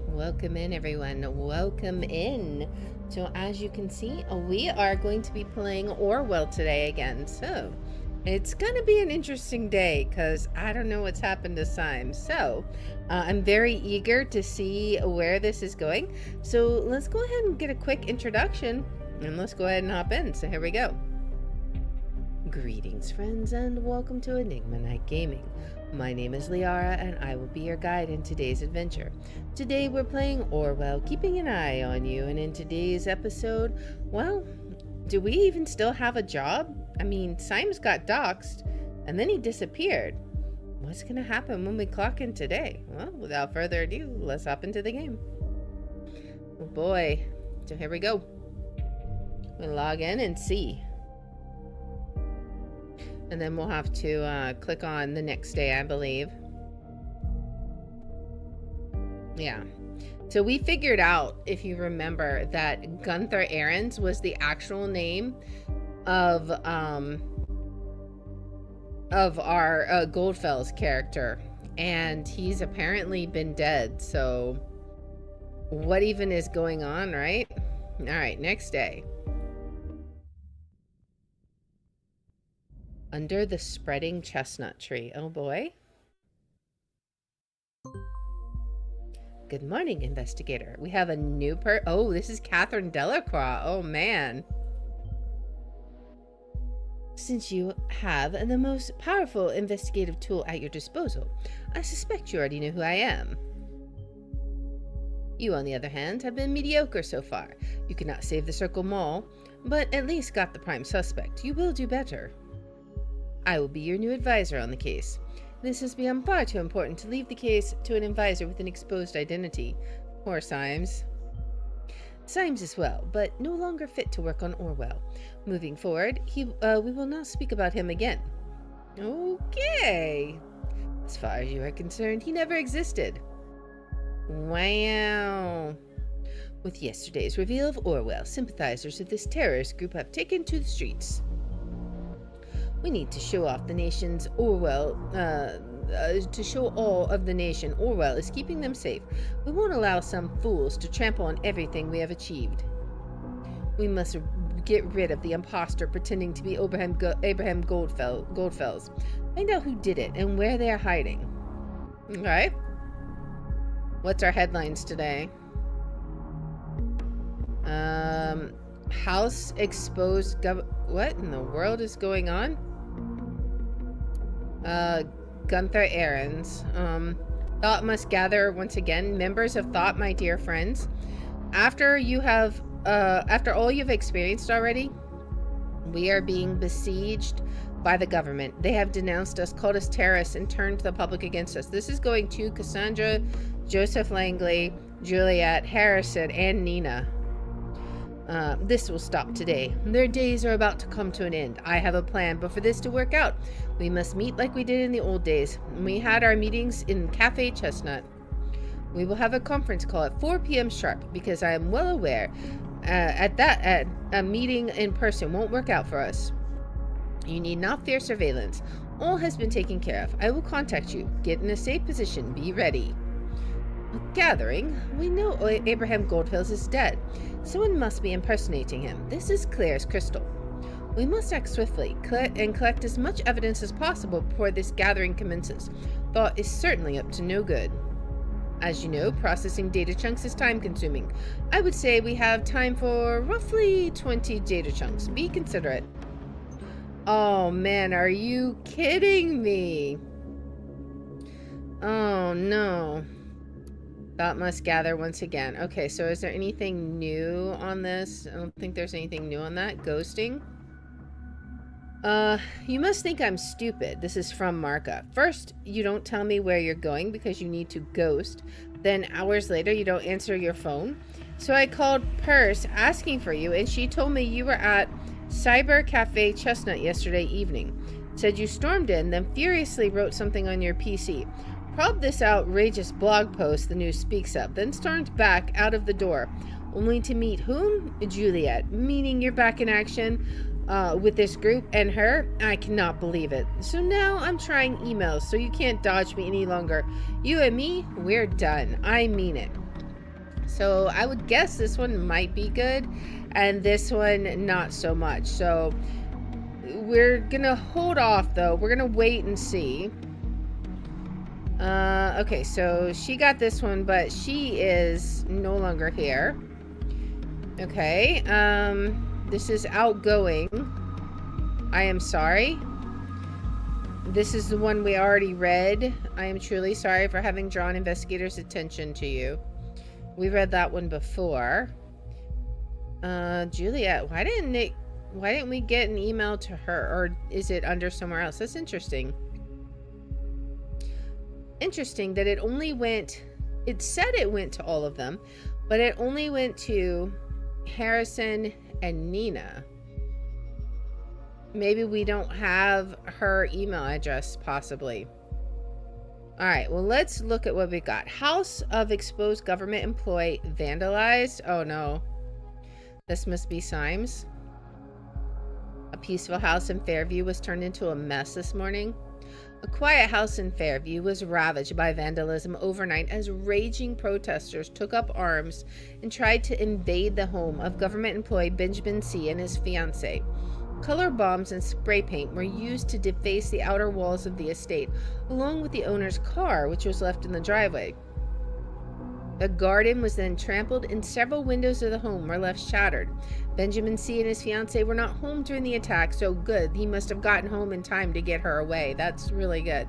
Welcome in, everyone. Welcome in. So as you can see, we are going to be playing Orwell today again. So it's going to be an interesting day because I don't know what's happened to Symes. So I'm very eager to see where this is going. So let's go ahead and get a quick introduction and let's go ahead and hop in. So here we go. Greetings, friends, and welcome to Enigma Night Gaming. My name is Liara, and I will be your guide in today's adventure. Today we're playing Orwell, keeping an eye on you, and in today's episode, well, do we even still have a job? I mean, Symes got doxxed, and then he disappeared. What's going to happen when we clock in today? Well, without further ado, let's hop into the game. Oh boy. So here we go. We'll log in and see. And then we'll have to click on the next day, I believe. Yeah. So we figured out, if you remember, that Gunther Ahrens was the actual name of our Goldfell's character. And he's apparently been dead. So what even is going on, right? All right, next day. Under the spreading chestnut tree. Oh boy. Good morning, investigator. We have a new oh, this is Catherine Delacroix. Oh man. Since you have the most powerful investigative tool at your disposal, I suspect you already know who I am. You, on the other hand, have been mediocre so far. You could not save the Circle Mall, but at least got the prime suspect. You will do better. I will be your new advisor on the case. This has become far too important to leave the case to an advisor with an exposed identity. Poor Symes. Symes as well, but no longer fit to work on Orwell. Moving forward, we will not speak about him again. Okay. As far as you are concerned, he never existed. Wow. With yesterday's reveal of Orwell, sympathizers of this terrorist group have taken to the streets. We need to show off the nation's Orwell, to show all of the nation Orwell is keeping them safe. We won't allow some fools to trample on everything we have achieved. We must get rid of the imposter pretending to be Abraham Goldfells. Find out who did it and where they are hiding. Okay. What's our headlines today? House exposed what in the world is going on? Gunther Ahrens. Thought must gather once again. Members of Thought, my dear friends. After all you've experienced already, we are being besieged by the government. They have denounced us, called us terrorists, and turned the public against us. This is going to Cassandra, Joseph Langley, Juliet, Harrison, and Nina. This will stop today. Their days are about to come to an end. I have a plan, but for this to work out, we must meet like we did in the old days. We had our meetings in Cafe Chestnut. We will have a conference call at 4 p.m. sharp, because I am well aware at a meeting in person won't work out for us. You need not fear surveillance. All has been taken care of. I will contact you. Get in a safe position. Be ready. Gathering. We know Abraham Goldfells is dead. Someone must be impersonating him. This is clear as crystal. We must act swiftly and collect as much evidence as possible before this gathering commences. Thought is certainly up to no good. As you know, processing data chunks is time-consuming. I would say we have time for roughly 20 data chunks. Be considerate. Oh man, are you kidding me? Oh no. Thought must gather once again. Okay, so is there anything new on this? I don't think there's anything new on that. Ghosting. You must think I'm stupid. This is from Marka. First, you don't tell me where you're going because you need to ghost. Then hours later, you don't answer your phone. So I called Purse asking for you, and she told me you were at Cyber Cafe Chestnut yesterday evening. Said you stormed in, then furiously wrote something on your PC. Probed this outrageous blog post the news speaks of, then stormed back out of the door, only to meet whom? Juliet. Meaning you're back in action with this group and her? I cannot believe it. So now I'm trying emails, so you can't dodge me any longer. You and me, we're done. I mean it. So I would guess this one might be good, and this one not so much. So we're gonna hold off though. We're gonna wait and see. Okay, so she got this one, but she is no longer here. Okay, this is outgoing. I am sorry. This is the one we already read. I am truly sorry for having drawn investigators' attention to you. We read that one before. Juliet, why didn't we get an email to her, or is it under somewhere else? That's interesting. Interesting that it only went, it said it went to all of them, but it only went to Harrison and Nina. Maybe we don't have her email address, possibly. All right, well, let's look at what we got. House of exposed government employee vandalized. Oh no, this must be Symes. A peaceful house in Fairview was turned into a mess this morning. A quiet house in Fairview was ravaged by vandalism overnight as raging protesters took up arms and tried to invade the home of government employee Benjamin C. and his fiancée. Color bombs and spray paint were used to deface the outer walls of the estate, along with the owner's car, which was left in the driveway. The garden was then trampled and several windows of the home were left shattered. Benjamin C. and his fiancée were not home during the attack, so good. He must have gotten home in time to get her away. That's really good.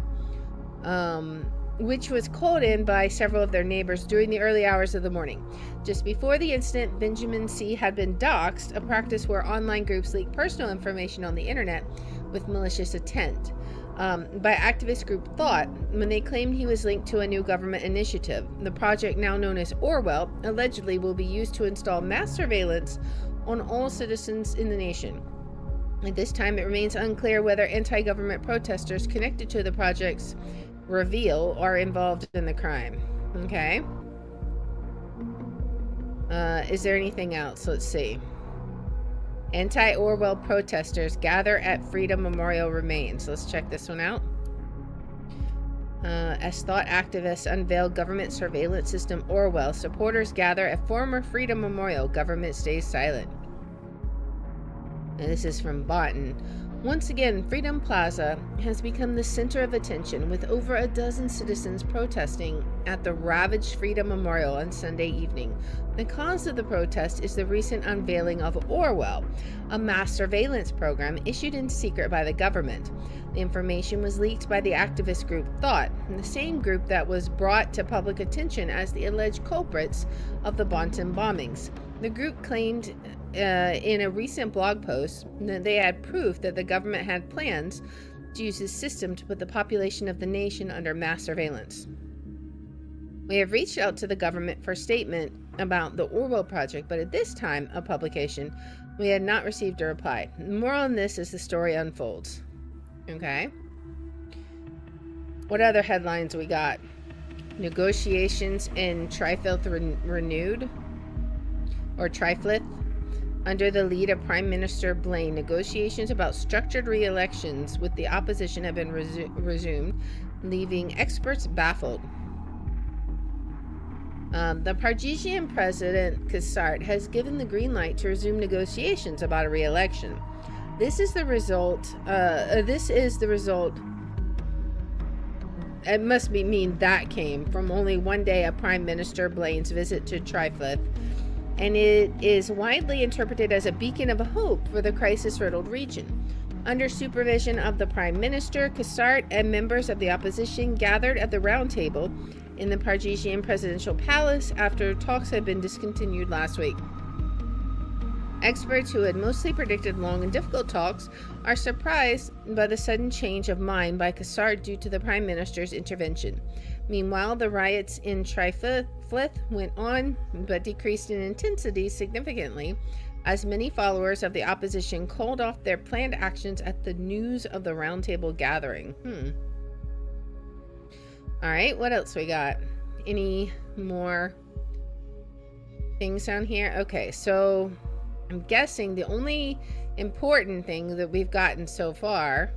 Which was called in by several of their neighbors during the early hours of the morning. Just before the incident, Benjamin C. had been doxxed, a practice where online groups leak personal information on the internet with malicious intent. By activist group Thought, when they claimed he was linked to a new government initiative. The project, now known as Orwell, allegedly will be used to install mass surveillance on all citizens in the nation. At this time, it remains unclear whether anti-government protesters connected to the project's reveal are involved in the crime. Okay. Is there anything else? Let's see. Anti-Orwell protesters gather at Freedom Memorial remains. Let's check this one out. As Thought activists unveil government surveillance system Orwell, supporters gather at former Freedom Memorial. Government stays silent. And this is from Botan. Once again, Freedom Plaza has become the center of attention, with over a dozen citizens protesting at the ravaged Freedom Memorial on Sunday evening. The cause of the protest is the recent unveiling of Orwell, a mass surveillance program issued in secret by the government. The information was leaked by the activist group Thought, the same group that was brought to public attention as the alleged culprits of the Botan bombings. The group claimed in a recent blog post that they had proof that the government had plans to use this system to put the population of the nation under mass surveillance. We have reached out to the government for a statement about the Orwell project, but at this time of publication, we had not received a reply. More on this as the story unfolds. Okay. What other headlines we got? Negotiations in Triflith renewed, or Triflith. Under the lead of Prime Minister Blaine, negotiations about structured re-elections with the opposition have been resumed, leaving experts baffled. The Parisian President Cassart has given the green light to resume negotiations about a re-election. This is the result. It must mean that came from only one day of Prime Minister Blaine's visit to Triflith, and it is widely interpreted as a beacon of hope for the crisis-riddled region. Under supervision of the Prime Minister, Cassart and members of the opposition gathered at the round table in the Parisian presidential palace after talks had been discontinued last week. Experts who had mostly predicted long and difficult talks are surprised by the sudden change of mind by Cassard due to the Prime Minister's intervention. Meanwhile, the riots in Triflith went on, but decreased in intensity significantly, as many followers of the opposition called off their planned actions at the news of the roundtable gathering. Alright, what else we got? Any more things down here? Okay, so I'm guessing the only important thing that we've gotten so far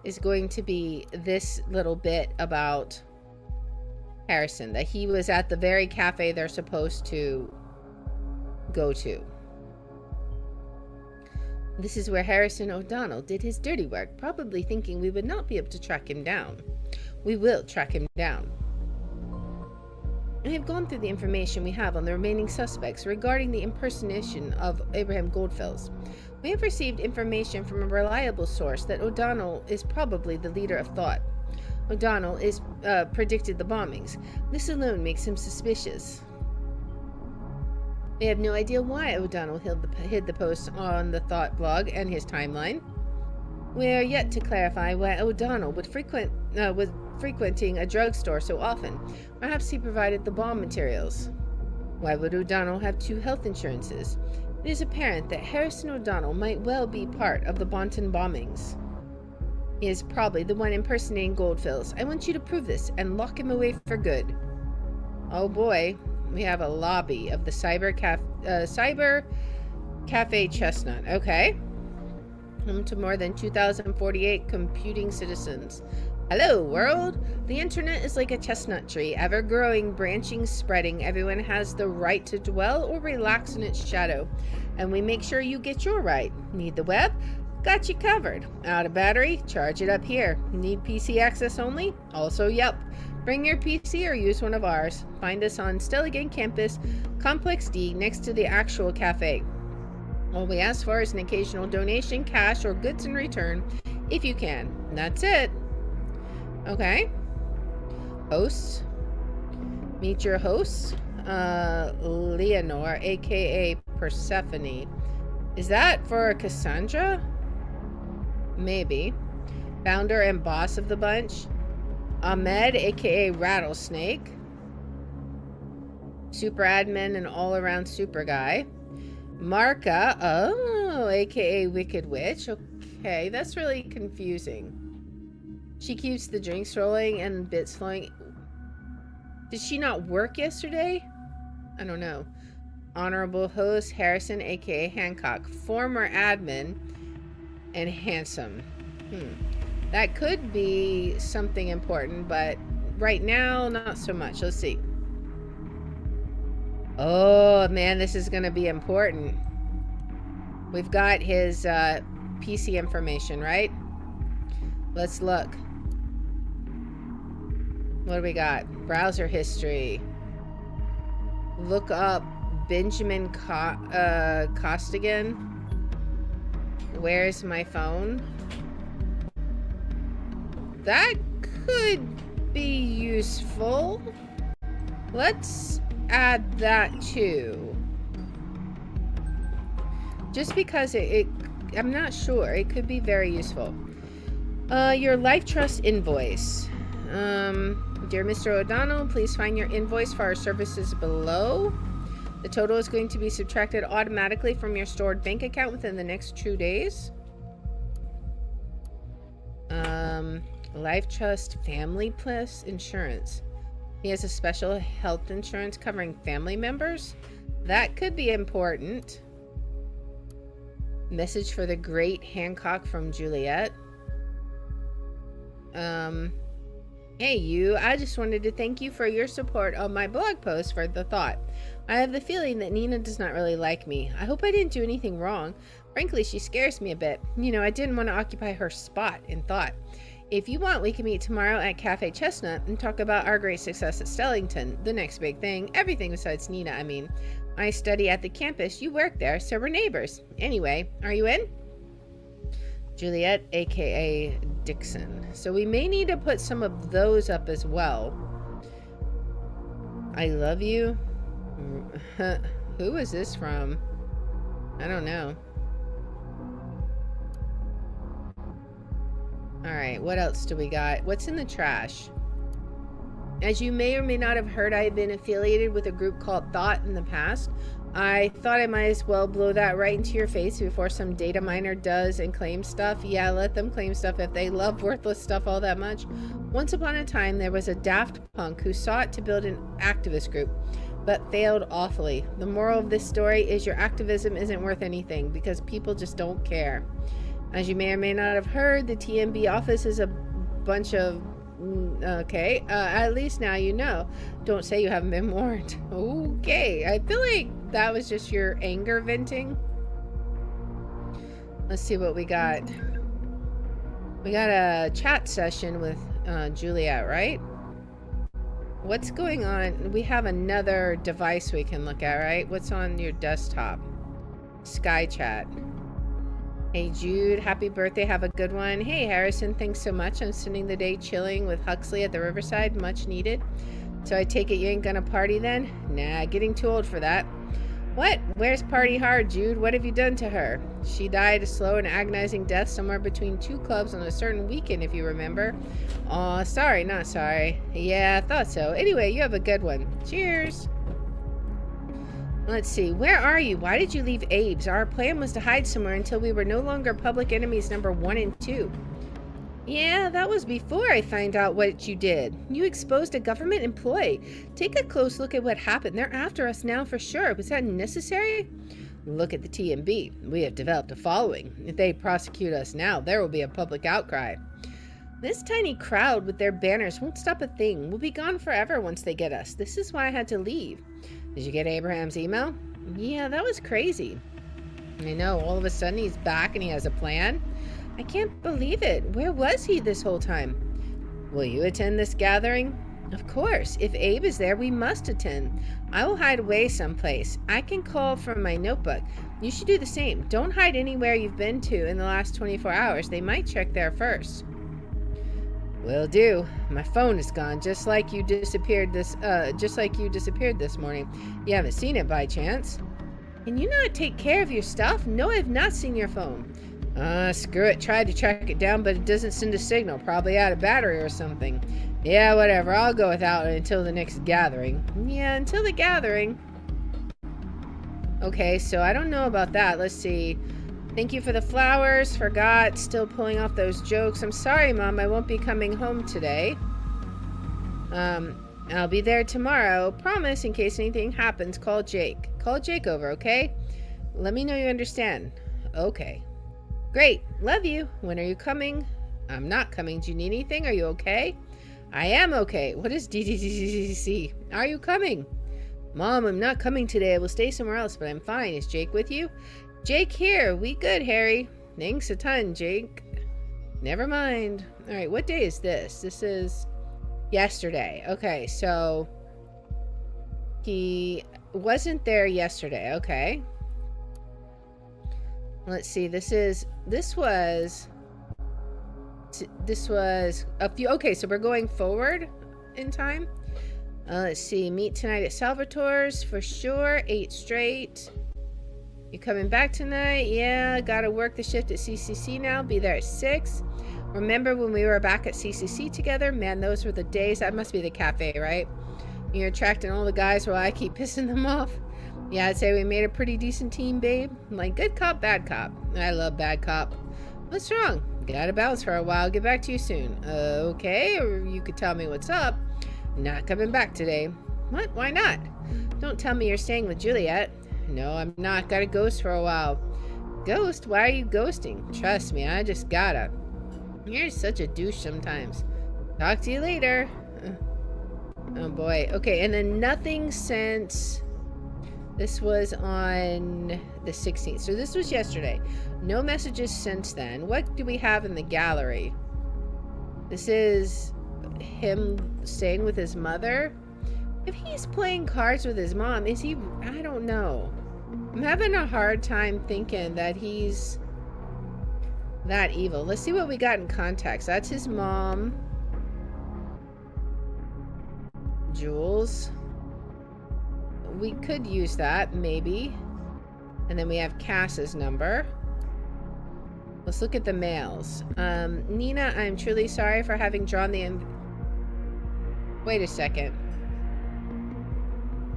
is going to be this little bit about Harrison, that he was at the very cafe they're supposed to go to. This is where Harrison O'Donnell did his dirty work, probably thinking we would not be able to track him down. We will track him down. I have gone through the information we have on the remaining suspects regarding the impersonation of Abraham Goldfels. We have received information from a reliable source that O'Donnell is probably the leader of thought. O'Donnell is predicted the bombings. This alone makes him suspicious. We have no idea why O'Donnell hid the post on the Thought blog and his timeline. We are yet to clarify why O'Donnell was frequenting a drugstore so often. Perhaps he provided the bomb materials. Why would O'Donnell have two health insurances? It is apparent that Harrison O'Donnell might well be part of the Bonton bombings. He is probably the one impersonating Goldfels. I want you to prove this and lock him away for good. Oh boy, we have a lobby of the Cyber Cafe Chestnut. Okay. Home to more than 2,048 computing citizens. Hello, world! The internet is like a chestnut tree, ever-growing, branching, spreading. Everyone has the right to dwell or relax in its shadow. And we make sure you get your right. Need the web? Got you covered. Out of battery? Charge it up here. Need PC access only? Also, yep. Bring your PC or use one of ours. Find us on Stelligan Campus, Complex D, next to the actual cafe. All we ask for is an occasional donation, cash, or goods in return, if you can. That's it. Okay. Hosts. Meet your host. Leonore, aka Persephone. Is that for Cassandra? Maybe. Founder and boss of the bunch. Ahmed, aka Rattlesnake. Super admin and all-around super guy. Marka, oh, aka Wicked Witch. Okay, that's really confusing. She keeps the drinks rolling and bits flowing. Did she not work yesterday? I don't know. Honorable host Harrison, aka Hancock. Former admin and handsome. That could be something important, but right now, not so much. Let's see. Oh, man, this is going to be important. We've got his PC information, right? Let's look. What do we got? Browser history. Look up Benjamin Costigan. Where's my phone? That could be useful. Let's add that too. Just because I'm not sure. It could be very useful. Your Life Trust invoice. Dear Mr. O'Donnell, please find your invoice for our services below. The total is going to be subtracted automatically from your stored bank account within the next 2 days. Life Trust Family Plus Insurance. He has a special health insurance covering family members. That could be important. Message for the great Hancock from Juliet. Hey you, I just wanted to thank you for your support on my blog post for The Thought. I have the feeling that Nina does not really like me. I hope I didn't do anything wrong. Frankly, she scares me a bit. You know, I didn't want to occupy her spot in Thought. If you want, we can meet tomorrow at Cafe Chestnut and talk about our great success at Stellington, the next big thing, everything besides Nina, I mean. I study at the campus, you work there, so we're neighbors. Anyway, are you in? Juliet, aka Dixon. So we may need to put some of those up as well. I love you. Who is this from? I don't know. Alright, what else do we got? What's in the trash? As you may or may not have heard, I have been affiliated with a group called Thought in the past. I thought I might as well blow that right into your face before some data miner does and claims stuff. Yeah, let them claim stuff if they love worthless stuff all that much. Once upon a time, there was a daft punk who sought to build an activist group, but failed awfully. The moral of this story is your activism isn't worth anything because people just don't care. As you may or may not have heard, the TMB office is a bunch of... Okay, at least now you know. Don't say you haven't been warned. Okay, I feel like that was just your anger venting. Let's see what we got. We got a chat session with Juliet, right? What's going on? We have another device we can look at, right? What's on your desktop? Sky chat. Hey Jude, happy birthday, have a good one. Hey Harrison, thanks so much. I'm spending the day chilling with Huxley at the riverside, much needed. So I take it you ain't gonna party then? Nah, getting too old for that. What? Where's Party Hard, Jude? What have you done to her? She died a slow and agonizing death somewhere between two clubs on a certain weekend, if you remember. Aw, sorry, not sorry. Yeah, I thought so. Anyway, you have a good one. Cheers! Let's see, where are you? Why did you leave Abe's? Our plan was to hide somewhere until we were no longer public enemies number 1 and 2. Yeah, that was before I found out what you did. You exposed a government employee. Take a close look at what happened. They're after us now for sure. Was that necessary? Look at the TMB. We have developed a following. If they prosecute us now, there will be a public outcry. This tiny crowd with their banners won't stop a thing. We'll be gone forever once they get us. This is why I had to leave. Did you get Abraham's email? Yeah, that was crazy. I know, all of a sudden he's back and he has a plan. I can't believe it. Where was he this whole time? Will you attend this gathering? Of course. If Abe is there, we must attend. I will hide away someplace. I can call from my notebook. You should do the same. Don't hide anywhere you've been to in the last 24 hours. They might check there first. Will do. My phone is gone, just like you disappeared this morning. You haven't seen it by chance? Can you not take care of your stuff? No, I've not seen your phone. Screw it. Tried to track it down, but it doesn't send a signal. Probably out of battery or something. Yeah, whatever. I'll go without it until the next gathering. Yeah, until the gathering. Okay, so I don't know about that. Let's see. Thank you for the flowers. Forgot. Still pulling off those jokes. I'm sorry, Mom. I won't be coming home today. I'll be there tomorrow. Promise, in case anything happens, call Jake. Call Jake over, okay? Let me know you understand. Okay. Great. Love you. When are you coming? I'm not coming. Do you need anything? Are you okay? I am okay. What is DDDDC? Are you coming? Mom, I'm not coming today. I will stay somewhere else, but I'm fine. Is Jake with you? Jake here. We good, Harry. Thanks a ton, Jake. Never mind. All right, what day is this? This is yesterday. Okay, so he wasn't there yesterday. Okay. Let's see. This was a few. Okay, so we're going forward in time. Let's see. Meet tonight at Salvatore's for sure. 8 straight. You coming back tonight? Yeah, gotta work the shift at CCC now. Be there at 6. Remember when we were back at CCC together? Man, those were the days. That must be the cafe, right? You're attracting all the guys while I keep pissing them off. Yeah, I'd say we made a pretty decent team, babe. Like good cop, bad cop. I love bad cop. What's wrong? Gotta bounce for a while. Get back to you soon. Okay, or you could tell me what's up. Not coming back today. What? Why not? Don't tell me you're staying with Juliet. No, I'm not. Got a ghost for a while. Ghost? Why are you ghosting? Trust me, I just gotta. You're such a douche sometimes. Talk to you later. Oh boy. Okay, and then nothing since... This was on the 16th. So this was yesterday. No messages since then. What do we have in the gallery? This is him staying with his mother. If he's playing cards with his mom, is he... I don't know. I'm having a hard time thinking that he's that evil. Let's see what we got in contacts. That's his mom. Jules. We could use that, maybe. And then we have Cass's number. Let's look at the mails. Nina, I'm truly sorry for having drawn the... Wait a second.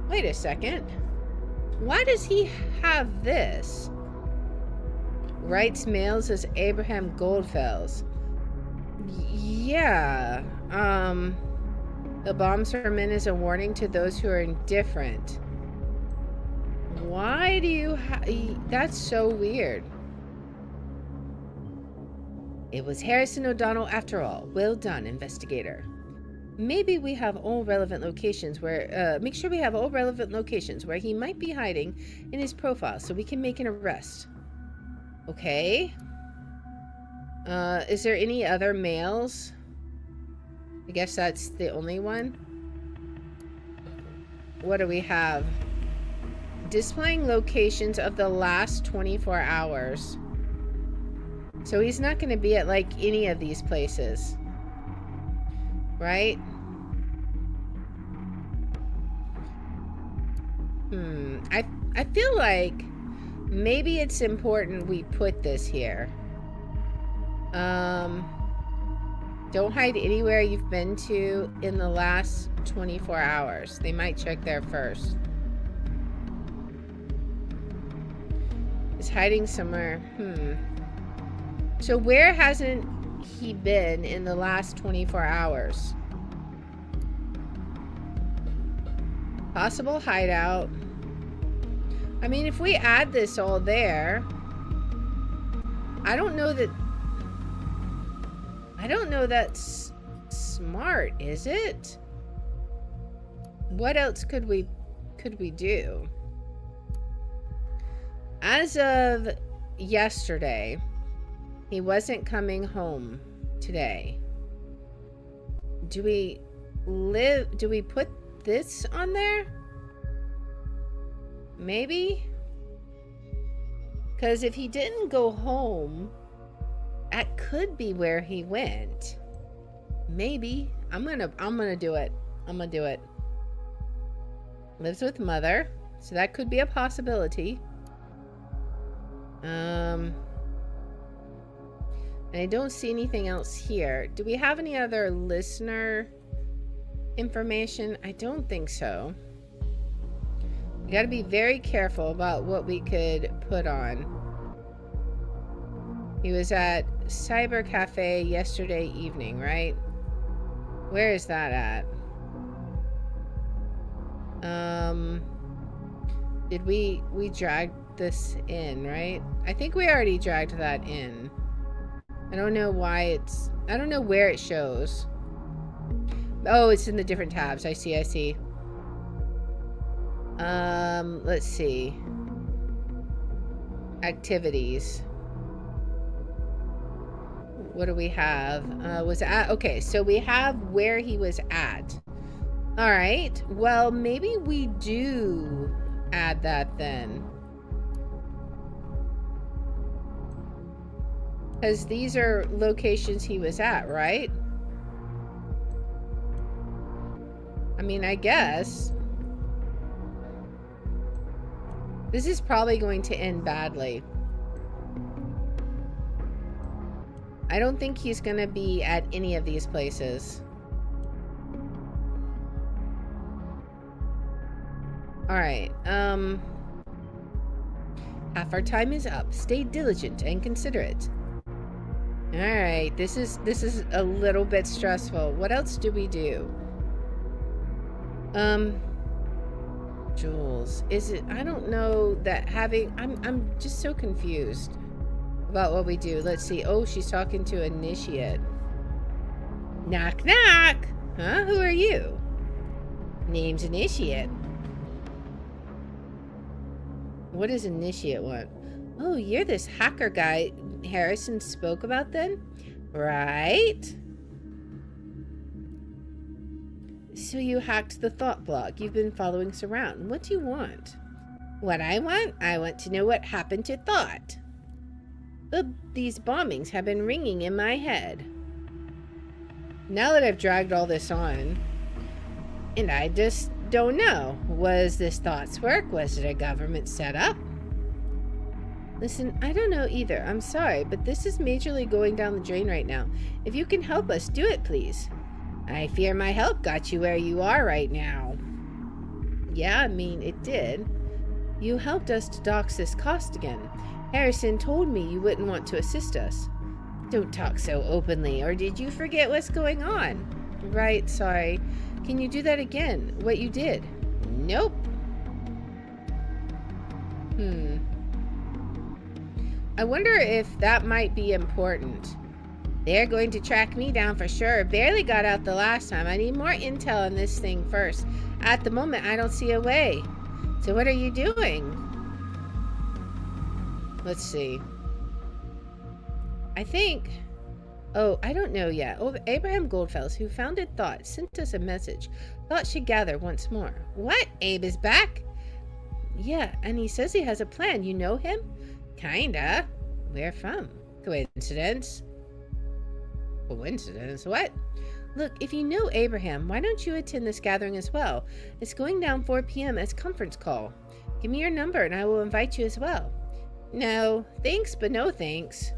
Wait a second. Why does he have this? Writes mails as Abraham Goldfels. Yeah. The bombs are meant as a warning to those who are indifferent. Why do you that's so weird. It was Harrison O'Donnell after all. Well done, investigator. Maybe we have all relevant locations where, make sure we have all relevant locations where he might be hiding in his profile so we can make an arrest. Okay. Is there any other mails? I guess that's the only one. What do we have? Displaying locations of the last 24 hours. So he's not going to be at like any of these places. Right? I feel like maybe it's important we put this here. Don't hide anywhere you've been to in the last 24 hours. They might check there first. Is hiding somewhere. So where hasn't he been in the last 24 hours? Possible hideout. I mean, if we add this all there, I don't know that's smart, is it? What else could we do? As of yesterday, he wasn't coming home today. Do we put this on there? Maybe? Because if he didn't go home, that could be where he went. Maybe. I'm gonna do it. I'm gonna do it. Lives with mother. So that could be a possibility. And I don't see anything else here. Do we have any other listener information? I don't think so. We gotta be very careful about what we could put on. He was at Cyber Cafe yesterday evening, right? Where is that at? Did we dragged this in, right? I think we already dragged that in. I don't know why I don't know where it shows. Oh, it's in the different tabs. I see. Let's see. Activities. What do we have? Okay, so we have where he was at. All right. Well, maybe we do add that then. Because these are locations he was at, right? I mean, I guess. This is probably going to end badly. I don't think he's going to be at any of these places. Alright, half our time is up. Stay diligent and considerate. Alright, this is a little bit stressful. What else do we do? Jules, is it, I don't know that having, I'm just so confused about what we do. Let's see. Oh, she's talking to Initiate. Knock, knock. Huh? Who are you? Name's Initiate. What does Initiate want? Oh, you're this hacker guy Harrison spoke about then? Right? So you hacked the thought blog. You've been following us around. What do you want? What I want? I want to know what happened to Thought. These bombings have been ringing in my head. Now that I've dragged all this on, and I just don't know. Was this thoughts work? Was it a government setup? Listen, I don't know either. I'm sorry, but this is majorly going down the drain right now. If you can help us, do it, please. I fear my help got you where you are right now. Yeah, I mean, it did. You helped us to dox this cost again. Harrison told me you wouldn't want to assist us. Don't talk so openly, or did you forget what's going on? Right, sorry. Can you do that again? What you did? Nope. I wonder if that might be important. They're going to track me down for sure. Barely got out the last time. I need more intel on this thing first. At the moment, I don't see a way. So what are you doing? Let's see. I think... Oh, I don't know yet. Oh, Abraham Goldfels, who founded Thought, sent us a message. Thought should gather once more. What? Abe is back? Yeah, and he says he has a plan. You know him? Kinda. Where from? Coincidence? Coincidence? What? Look, if you know Abraham, why don't you attend this gathering as well? It's going down 4 p.m. as conference call. Give me your number and I will invite you as well. No, thanks, but no thanks.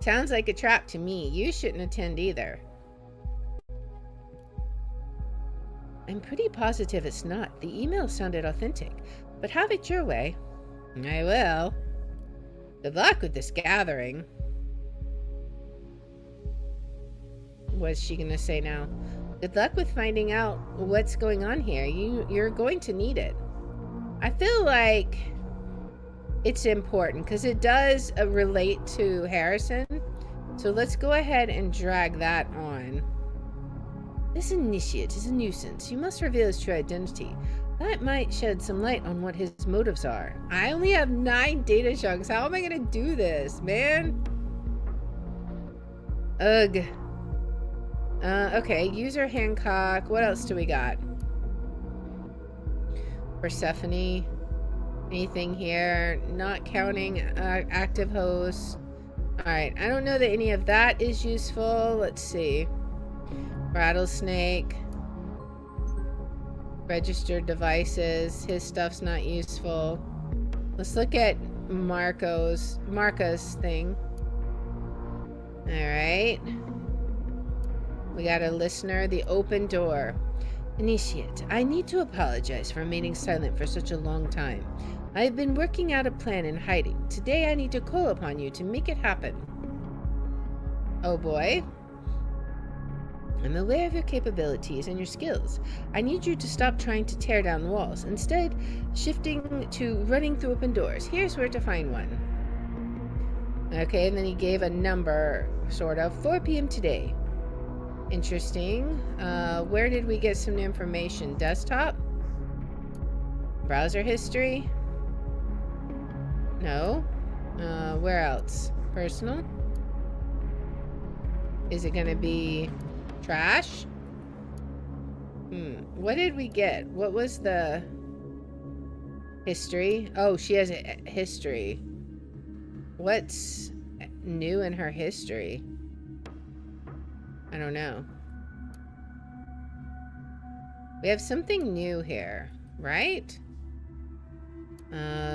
Sounds like a trap to me. You shouldn't attend either. I'm pretty positive it's not. The email sounded authentic, but have it your way. I will. Good luck with this gathering. What's she gonna say now? Good luck with finding out what's going on here. You're going to need it. I feel like it's important because it does relate to Harrison. So let's go ahead and drag that on. This initiate is a nuisance. You must reveal his true identity. That might shed some light on what his motives are. I only have 9 data chunks. How am I gonna do this, man? Ugh. Okay, user Hancock. What else do we got? Persephone. Anything here? Not counting active hosts. Alright, I don't know that any of that is useful. Let's see. Rattlesnake. Registered devices. His stuff's not useful. Let's look at Marca's thing. Alright. We got a listener. The open door. Initiate, I need to apologize for remaining silent for such a long time. I have been working out a plan in hiding. Today I need to call upon you to make it happen. Oh boy. I'm aware of your capabilities and your skills. I need you to stop trying to tear down walls. Instead, shifting to running through open doors. Here's where to find one. Okay, and then he gave a number, sort of. 4 p.m. today. Interesting. Where did we get some information? Desktop? Browser history? No. Where else? Personal? Is it gonna be trash? What did we get? What was the history? Oh, she has a history. What's new in her history? I don't know. We have something new here, right?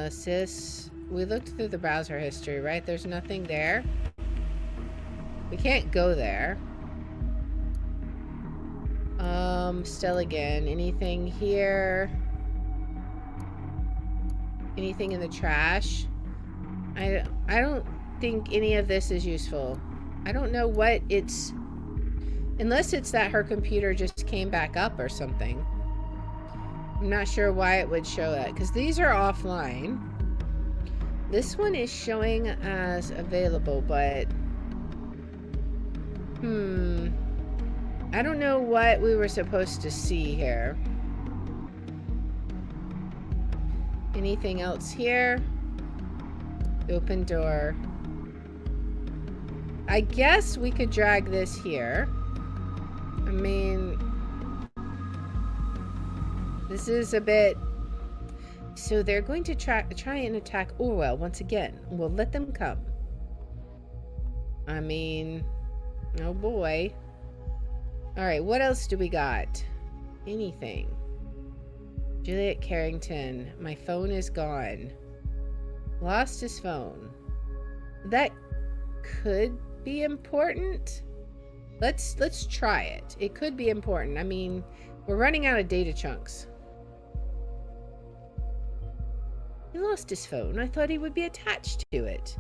Sis, we looked through the browser history, right? There's nothing there. We can't go there. Still again, anything here? Anything in the trash? I don't think any of this is useful. I don't know what it's... Unless it's that her computer just came back up or something. I'm not sure why it would show that, because these are offline. This one is showing as available, but... I don't know what we were supposed to see here. Anything else here? Open door. I guess we could drag this here. I mean, this is a bit... So they're going to try and attack Orwell once again. We'll let them come. I mean, oh boy. Alright, what else do we got? Anything. Juliet Carrington. My phone is gone. Lost his phone. That could be important. Let's try it. It could be important. I mean, we're running out of data chunks. He lost his phone. I thought he would be attached to it.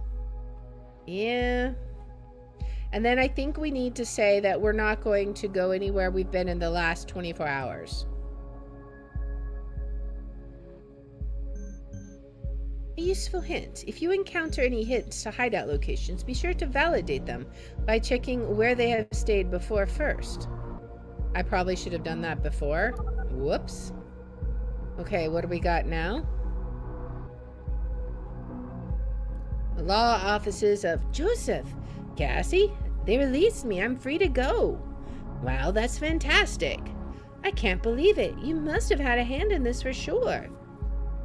Yeah. And then I think we need to say that we're not going to go anywhere we've been in the last 24 hours. A useful hint. If you encounter any hints to hideout locations, be sure to validate them by checking where they have stayed before first. I probably should have done that before. Whoops. Okay, what do we got now? The law offices of Joseph. Cassie, they released me. I'm free to go. Wow, that's fantastic. I can't believe it. You must have had a hand in this for sure.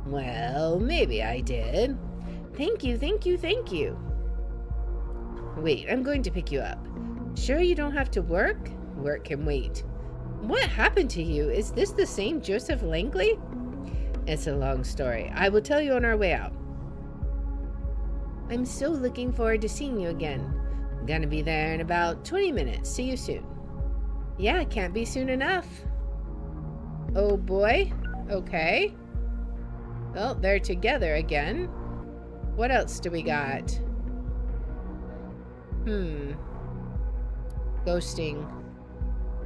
Well, maybe I did. Thank you, thank you, thank you. Wait, I'm going to pick you up. Sure you don't have to work? Work can wait. What happened to you? Is this the same Joseph Langley? It's a long story. I will tell you on our way out. I'm so looking forward to seeing you again. I'm gonna be there in about 20 minutes. See you soon. Yeah, it can't be soon enough. Oh boy. Okay. Well, they're together again. What else do we got? Ghosting.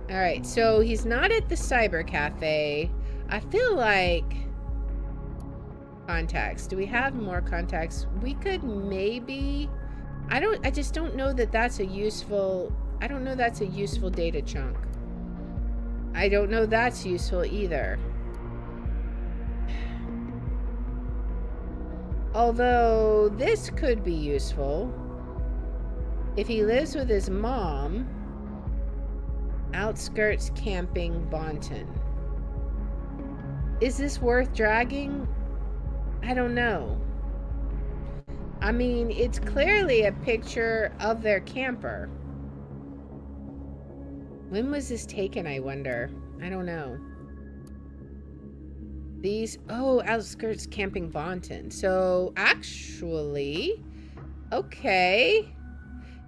Alright, so he's not at the cyber cafe. I feel like... Contacts. Do we have more contacts? We could maybe... I just don't know that that's a useful... I don't know that's a useful data chunk. I don't know that's useful either. Although, this could be useful. If he lives with his mom... Outskirts camping, Bonton. Is this worth dragging? I don't know. I mean, it's clearly a picture of their camper. When was this taken, I wonder? I don't know. These... Oh, outskirts camping Bonton. So, actually... Okay.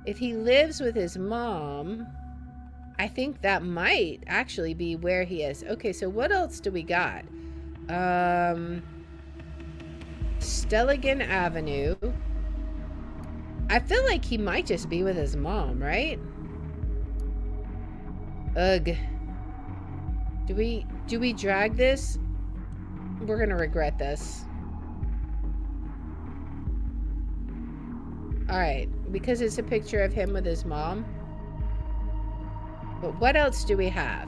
If he lives with his mom... I think that might actually be where he is. Okay, so what else do we got? Stelligan Avenue. I feel like he might just be with his mom, right? Ugh. Do we drag this? We're gonna regret this. Alright, because it's a picture of him with his mom. But what else do we have?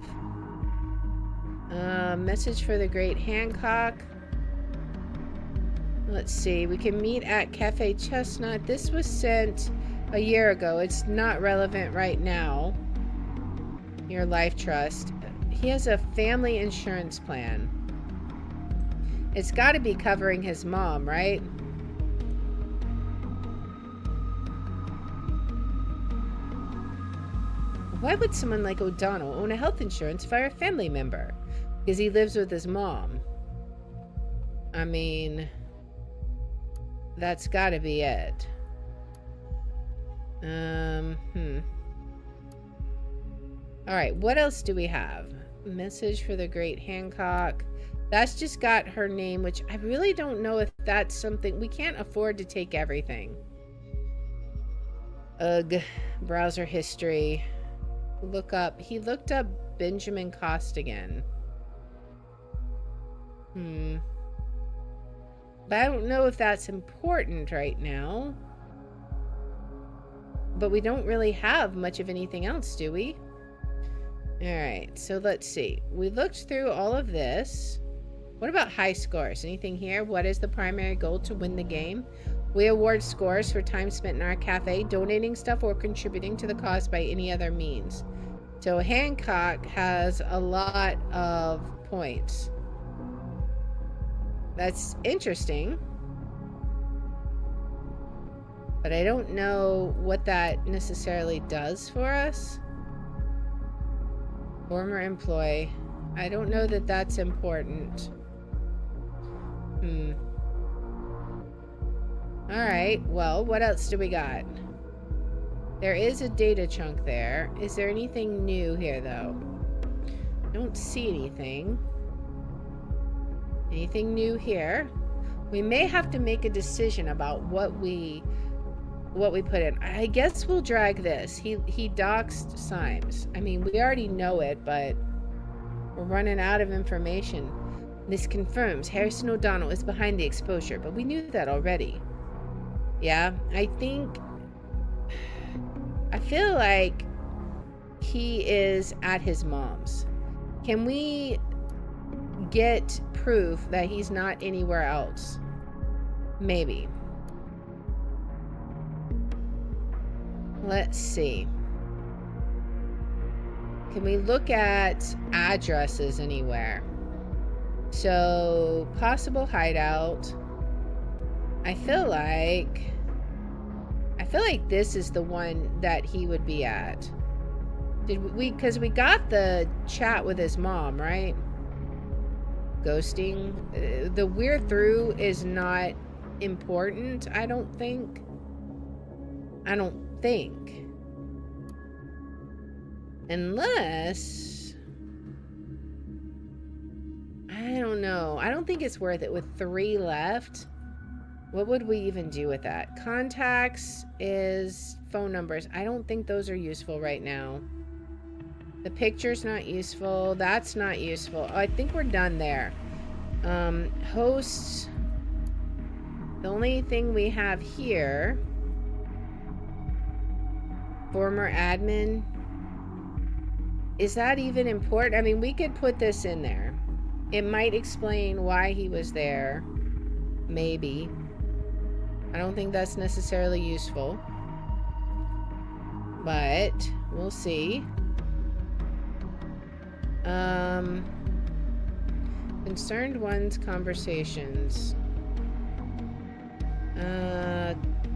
Message for the great Hancock. Let's see. We can meet at Cafe Chestnut. This was sent a year ago. It's not relevant right now. Your life trust. He has a family insurance plan. It's got to be covering his mom, right? Why would someone like O'Donnell own a health insurance for a family member? Because he lives with his mom. I mean, that's gotta be it. Alright, what else do we have? Message for the great Hancock. That's just got her name, which I really don't know if that's something... We can't afford to take everything. Ugh. Browser history. Look up. He looked up Benjamin Costigan. But I don't know if that's important right now. But we don't really have much of anything else, do we? Alright, so let's see. We looked through all of this. What about high scores? Anything here? What is the primary goal to win the game? We award scores for time spent in our cafe, donating stuff, or contributing to the cause by any other means. So Hancock has a lot of points. That's interesting. But I don't know what that necessarily does for us. Former employee. I don't know that that's important. Alright, well, what else do we got? There is a data chunk there. Is there anything new here, though? Don't see anything. Anything new here? We may have to make a decision about what we put in. I guess we'll drag this. He doxed Symes. I mean, we already know it, but we're running out of information. This confirms Harrison O'Donnell is behind the exposure, but we knew that already. Yeah, I feel like he is at his mom's. Can we get proof that he's not anywhere else? Maybe. Let's see. Can we look at addresses anywhere? So, possible hideout. I feel like this is the one that he would be at. Because we got the chat with his mom, right? Ghosting. The we're through is not important, I don't think. Unless... I don't know. I don't think it's worth it with 3 left. What would we even do with that? Contacts is phone numbers. I don't think those are useful right now. The picture's not useful. That's not useful. Oh, I think we're done there. Hosts. The only thing we have here... Former admin. Is that even important? I mean, we could put this in there. It might explain why he was there. Maybe. I don't think that's necessarily useful. But we'll see. Concerned one's conversations.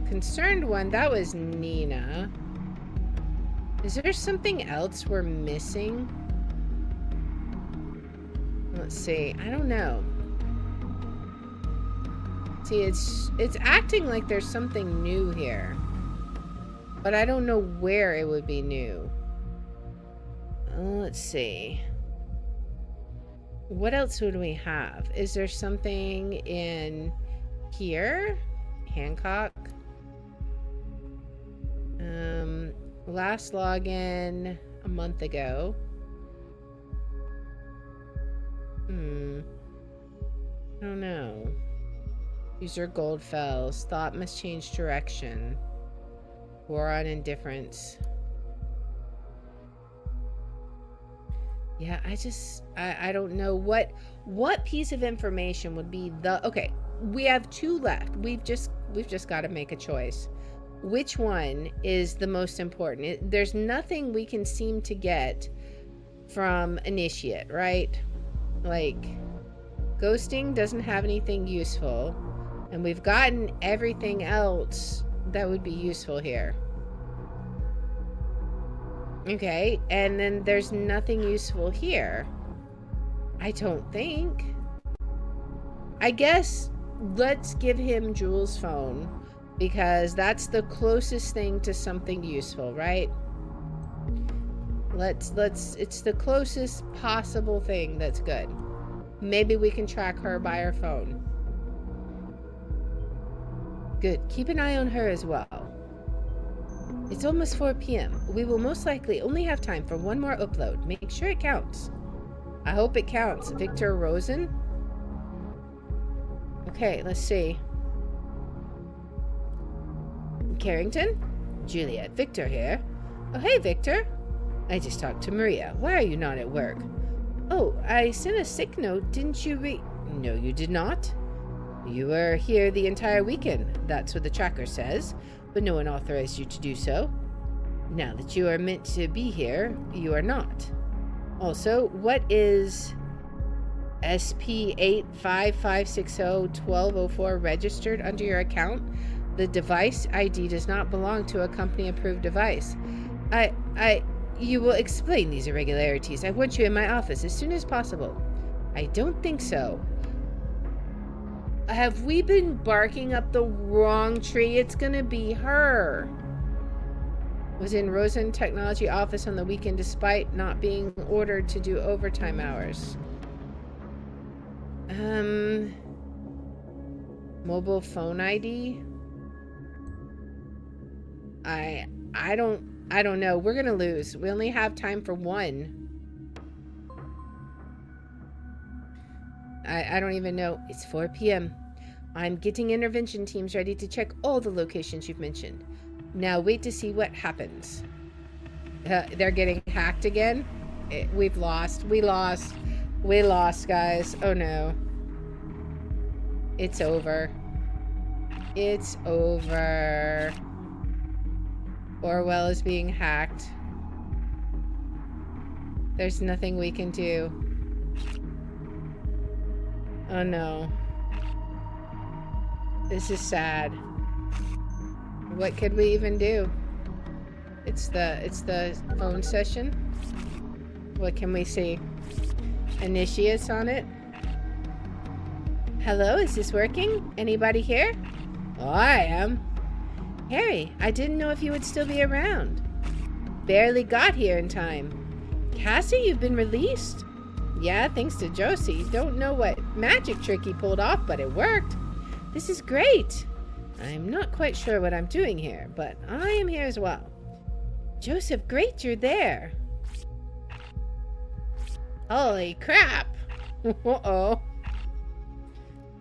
Concerned one, that was Nina. Is there something else we're missing? Let's see. I don't know. See, it's acting like there's something new here. But I don't know where it would be new. Let's see. What else would we have? Is there something in here? Hancock? Last login a month ago. I don't know. User Goldfells. Thought must change direction. War on indifference. Yeah, I don't know what piece of information would be the... Okay, we have 2 left. We've just got to make a choice. Which one is the most important? There's nothing we can seem to get from Initiate, right? Like, ghosting doesn't have anything useful, and we've gotten everything else that would be useful here. Okay, and then there's nothing useful here. I don't think. I guess let's give him Jules' phone, because that's the closest thing to something useful, right? It's the closest possible thing that's good. Maybe we can track her by her phone. Good. Keep an eye on her as well. It's almost 4 p.m. We will most likely only have time for 1 more upload. Make sure it counts. I hope it counts. Victor Rosen? Okay, let's see. Carrington? Juliet, Victor here. Oh, hey, Victor. I just talked to Maria. Why are you not at work? Oh, I sent a sick note. Didn't you No, you did not. You were here the entire weekend. That's what the tracker says, but no one authorized you to do so. Now that you are meant to be here, you are not. Also, what is SP85560-1204 registered under your account. The device ID does not belong to a company-approved device. You will explain these irregularities. I want you in my office as soon as possible. I don't think so. Have we been barking up the wrong tree? It's gonna be her. Was in Rosen Technology office on the weekend despite not being ordered to do overtime hours. Mobile phone ID? I don't know. We're gonna lose. We only have time for one. I don't even know. It's 4 p.m. I'm getting intervention teams ready to check all the locations you've mentioned. Now wait to see what happens. They're getting hacked again. We've lost. We lost, guys. Oh no. It's over. It's over. Orwell is being hacked. There's nothing we can do. Oh no. This is sad. What could we even do? It's the phone session. What can we see? Initiates on it. Hello, is this working? Anybody here? Oh, I am. Harry, I didn't know if you would still be around. Barely got here in time. Cassie, you've been released? Yeah, thanks to Josie. Don't know what magic trick he pulled off, but it worked. This is great. I'm not quite sure what I'm doing here, but I am here as well. Joseph, great you're there. Holy crap. Uh-oh.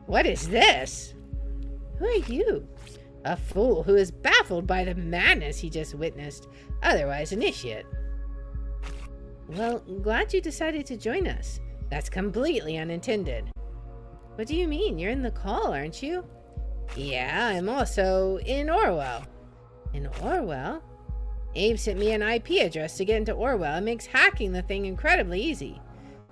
What is this? Who are you? A fool who is baffled by the madness he just witnessed, otherwise initiate. Well, glad you decided to join us. That's completely unintended. What do you mean? You're in the call, aren't you? Yeah, I'm also in Orwell. In Orwell? Abe sent me an IP address to get into Orwell. It makes hacking the thing incredibly easy.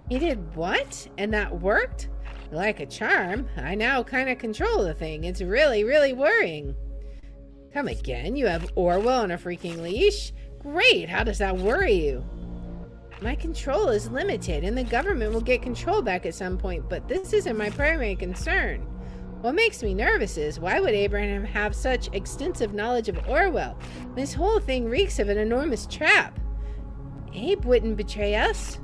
He did what? And that worked? Like a charm. I now kind of control the thing. It's really, really worrying. Come again? You have Orwell on a freaking leash? Great. How does that worry you? My control is limited, and the government will get control back at some point, but this isn't my primary concern. What makes me nervous is, why would Abraham have such extensive knowledge of Orwell? This whole thing reeks of an enormous trap. Abe wouldn't betray us.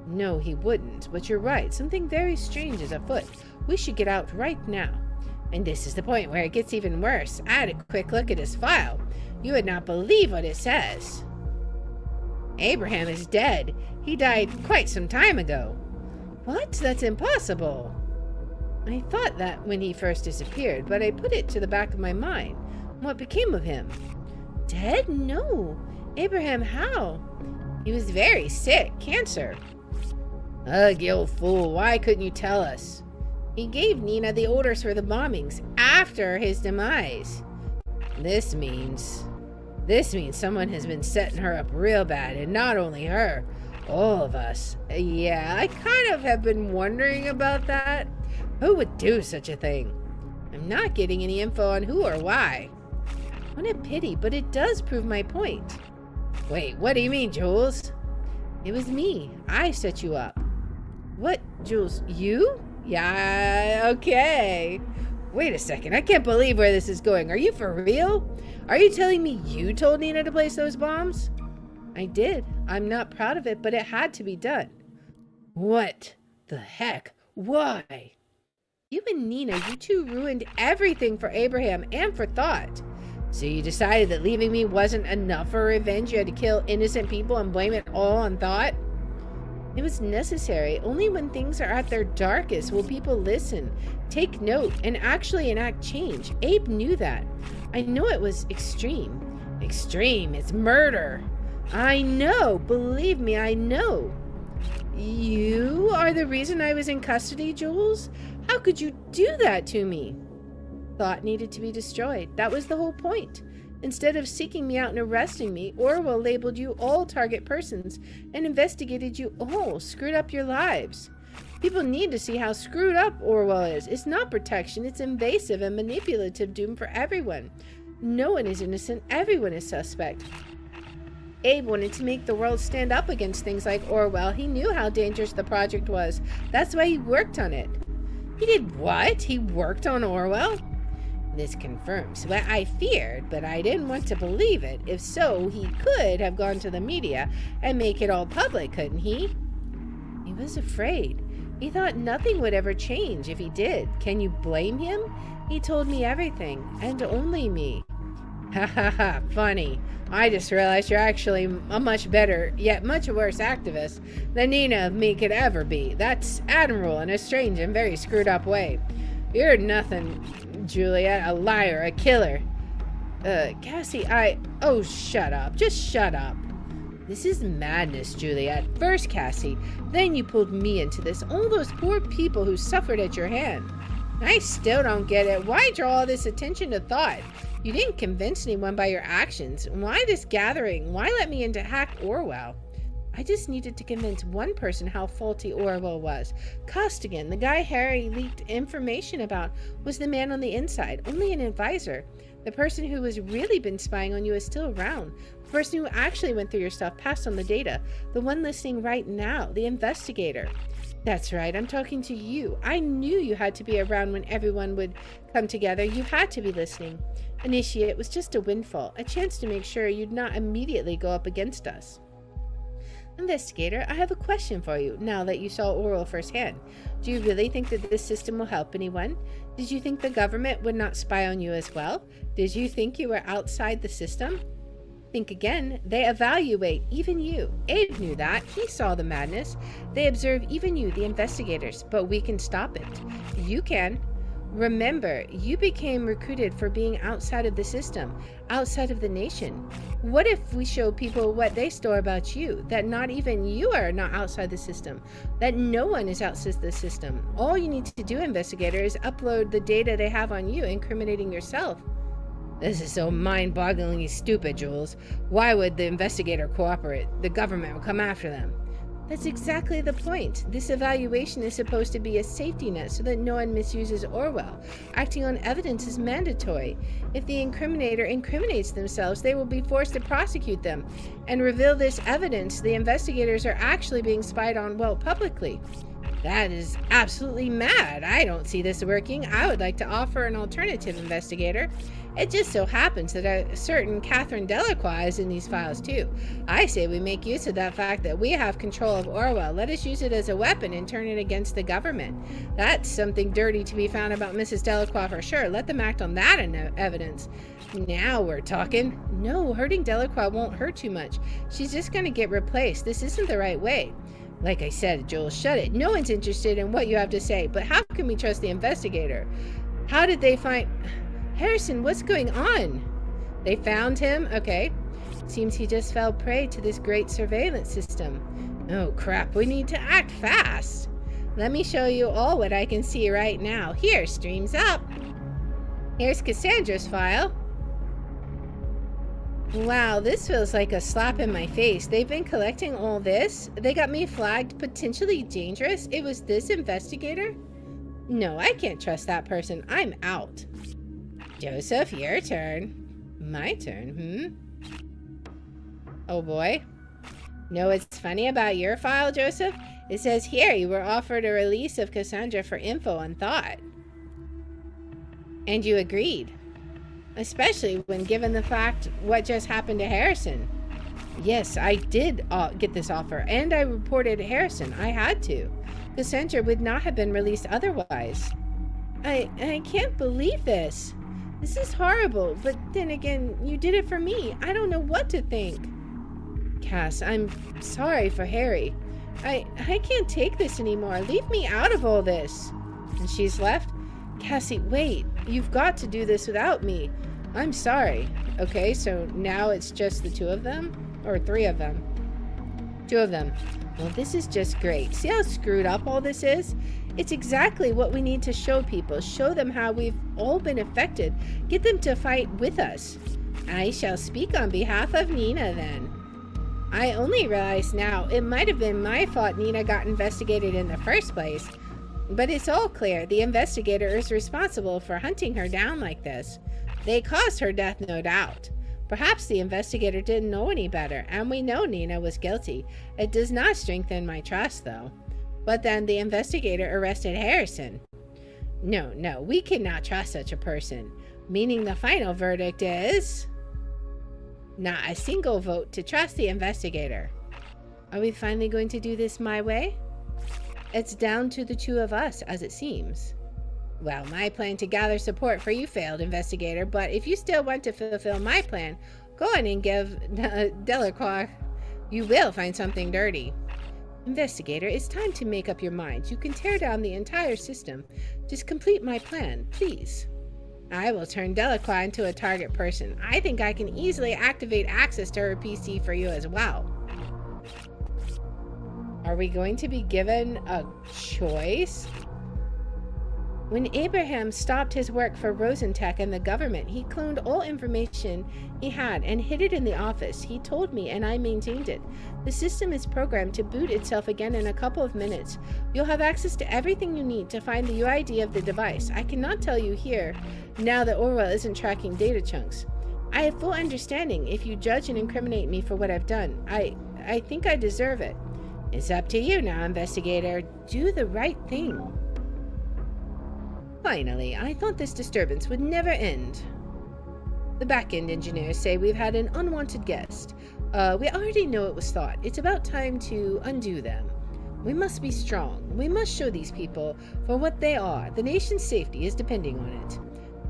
No, he wouldn't, but you're right. Something very strange is afoot. We should get out right now. And this is the point where it gets even worse. I had a quick look at his file. You would not believe what it says. Abraham is dead. He died quite some time ago. What? That's impossible. I thought that when he first disappeared, but I put it to the back of my mind. What became of him? Dead? No. Abraham, how? He was very sick. Cancer. Ugh, you old fool. Why couldn't you tell us? He gave Nina the orders for the bombings after his demise. This means someone has been setting her up real bad, and not only her, all of us. Yeah, I kind of have been wondering about that. Who would do such a thing? I'm not getting any info on who or why. What a pity, but it does prove my point. Wait, what do you mean, Jules? It was me. I set you up. What, Jules? You? Yeah, okay. Wait a second. I can't believe where this is going. Are you for real? Are you telling me you told Nina to place those bombs? I did. I'm not proud of it, but it had to be done. What the heck? Why? You and Nina, you two ruined everything for Abraham and for Thought. So you decided that leaving me wasn't enough for revenge? You had to kill innocent people and blame it all on Thought? It was necessary. Only when things are at their darkest will people listen, take note, and actually enact change. Abe knew that. I know it was extreme. Extreme. It's murder. I know. Believe me, I know. You are the reason I was in custody, Jules? How could you do that to me? Thought needed to be destroyed. That was the whole point. Instead of seeking me out and arresting me, Orwell labeled you all target persons and investigated you all, screwed up your lives. People need to see how screwed up Orwell is. It's not protection, it's invasive and manipulative doom for everyone. No one is innocent, everyone is suspect. Abe wanted to make the world stand up against things like Orwell. He knew how dangerous the project was. That's why he worked on it. He did what? He worked on Orwell? This confirms what I feared, but I didn't want to believe it. If so, he could have gone to the media and make it all public, couldn't he? He was afraid. He thought nothing would ever change if he did. Can you blame him? He told me everything, and only me. Ha ha ha, funny. I just realized you're actually a much better, yet much worse activist than Nina and me could ever be. That's admirable in a strange and very screwed up way. You're nothing, Juliet, a liar, a killer. Cassie, oh, shut up. Just shut up. This is madness, Juliet. First Cassie, then you pulled me into this. All those poor people who suffered at your hand. I still don't get it. Why draw all this attention to thought? You didn't convince anyone by your actions. Why this gathering? Why let me in to hack Orwell? I just needed to convince one person how faulty Orwell was. Costigan, the guy Harry leaked information about, was the man on the inside, only an advisor. The person who has really been spying on you is still around. The person who actually went through your stuff passed on the data. The one listening right now, the investigator. That's right, I'm talking to you. I knew you had to be around when everyone would come together. You had to be listening. Initiate was just a windfall, a chance to make sure you'd not immediately go up against us. Investigator, I have a question for you, now that you saw Orwell firsthand. Do you really think that this system will help anyone? Did you think the government would not spy on you as well? Did you think you were outside the system? Think again. They evaluate even you. Abe knew that. He saw the madness. They observe even you, the investigators, but we can stop it. You can. Remember, you became recruited for being outside of the system, outside of the nation. What if we show people what they store about you, that not even you are not outside the system, that no one is outside the system? All you need to do, investigator, is upload the data they have on you, incriminating yourself. This is so mind-bogglingly stupid, Jules. Why would the investigator cooperate? The government will come after them. That's exactly the point. This evaluation is supposed to be a safety net so that no one misuses Orwell. Acting on evidence is mandatory. If the incriminator incriminates themselves, they will be forced to prosecute them and reveal this evidence. The investigators are actually being spied on, well, publicly. That is absolutely mad. I don't see this working. I would like to offer an alternative, investigator. It just so happens that a certain Catherine Delacroix is in these files too. I say we make use of that fact that we have control of Orwell. Let us use it as a weapon and turn it against the government. That's something dirty to be found about Mrs. Delacroix for sure. Let them act on that evidence. Now we're talking. No, hurting Delacroix won't hurt too much. She's just going to get replaced. This isn't the right way. Like I said, Joel, shut it. No one's interested in what you have to say, but how can we trust the investigator? How did they find... Harrison, what's going on? They found him? Okay. Seems he just fell prey to this great surveillance system. Oh, crap. We need to act fast. Let me show you all what I can see right now. Here, streams up. Here's Cassandra's file. Wow, this feels like a slap in my face. They've been collecting all this. They got me flagged potentially dangerous. It was this investigator? No, I can't trust that person. I'm out. Joseph, your turn. My turn, Oh boy. Know what's funny about your file, Joseph? It says here you were offered a release of Cassandra for info on thought. And you agreed. Especially when given the fact what just happened to Harrison. Yes, I did get this offer, and I reported Harrison. I had to. Cassandra would not have been released otherwise. I can't believe this. This is horrible, but then again, you did it for me. I don't know what to think. Cass, I'm sorry for Harry. I can't take this anymore. Leave me out of all this. And she's left. Cassie, wait. You've got to do this without me. I'm sorry. Okay, so now it's just the two of them? Or three of them? Two of them. Well, this is just great. See how screwed up all this is? It's exactly what we need to show people. Show them how we've all been affected. Get them to fight with us. I shall speak on behalf of Nina then. I only realize now it might have been my fault Nina got investigated in the first place. But it's all clear. The investigator is responsible for hunting her down like this. They caused her death, no doubt. Perhaps the investigator didn't know any better, and we know Nina was guilty. It does not strengthen my trust, though. But then the investigator arrested Harrison. No, we cannot trust such a person. Meaning the final verdict is... not a single vote to trust the investigator. Are we finally going to do this my way? It's down to the two of us, as it seems. Well, my plan to gather support for you failed, investigator, but if you still want to fulfill my plan, go on and give Delacroix. You will find something dirty. Investigator, it's time to make up your mind. You can tear down the entire system. Just complete my plan, please. I will turn Delacroix into a target person. I think I can easily activate access to her PC for you as well. Are we going to be given a choice? When Abraham stopped his work for Rosentech and the government, he cloned all information he had and hid it in the office. He told me, and I maintained it. The system is programmed to boot itself again in a couple of minutes. You'll have access to everything you need to find the UID of the device. I cannot tell you here now that Orwell isn't tracking data chunks. I have full understanding if you judge and incriminate me for what I've done. I think I deserve it. It's up to you now, investigator. Do the right thing. Finally, I thought this disturbance would never end. The back-end engineers say we've had an unwanted guest. We already know it was thought. It's about time to undo them. We must be strong. We must show these people for what they are. The nation's safety is depending on it.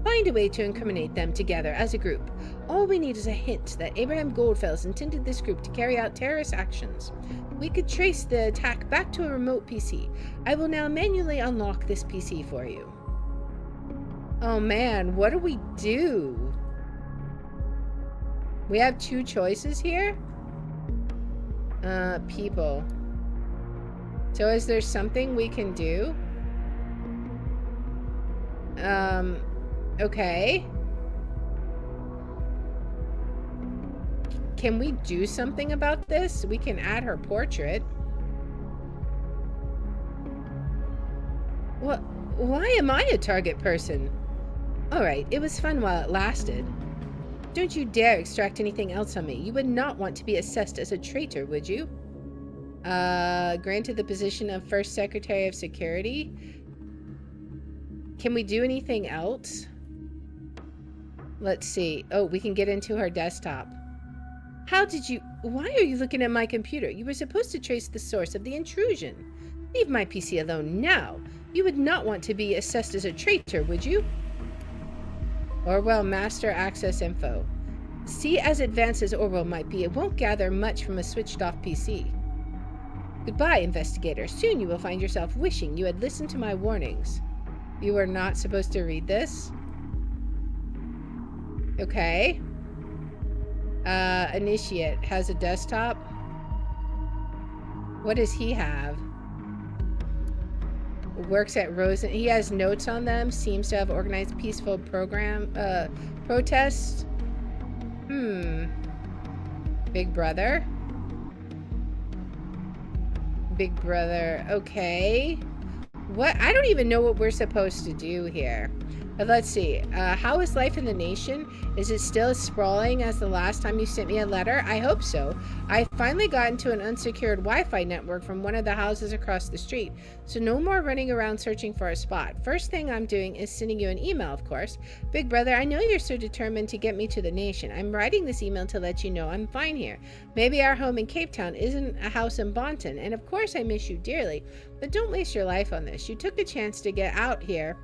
Find a way to incriminate them together as a group. All we need is a hint that Abraham Goldfels intended this group to carry out terrorist actions. We could trace the attack back to a remote PC. I will now manually unlock this PC for you. Oh man, what do we do? We have two choices here? People. So is there something we can do? Okay. Can we do something about this? We can add her portrait. What? Why am I a target person? Alright, it was fun while it lasted. Don't you dare extract anything else on me. You would not want to be assessed as a traitor, would you? Granted the position of First Secretary of Security. Can we do anything else? Let's see. Oh, we can get into her desktop. Why are you looking at my computer? You were supposed to trace the source of the intrusion. Leave my PC alone now. You would not want to be assessed as a traitor, would you? Orwell Master Access Info. See, as advanced as Orwell might be, it won't gather much from a switched-off PC. Goodbye, investigator. Soon you will find yourself wishing you had listened to my warnings. You were not supposed to read this? Okay. Initiate has a desktop. What does he have? Works at Rosen. He has notes on them. Seems to have organized peaceful protests. Big Brother. Big Brother. Okay. What? I don't even know what we're supposed to do here. But let's see. How is life in the nation? Is it still as sprawling as the last time you sent me a letter? I hope so. I finally got into an unsecured Wi-Fi network from one of the houses across the street, so no more running around searching for a spot. First thing I'm doing is sending you an email, of course. Big Brother, I know you're so determined to get me to the nation. I'm writing this email to let you know I'm fine here. Maybe our home in Cape Town isn't a house in Bonton, and of course I miss you dearly, but don't waste your life on this. You took a chance to get out here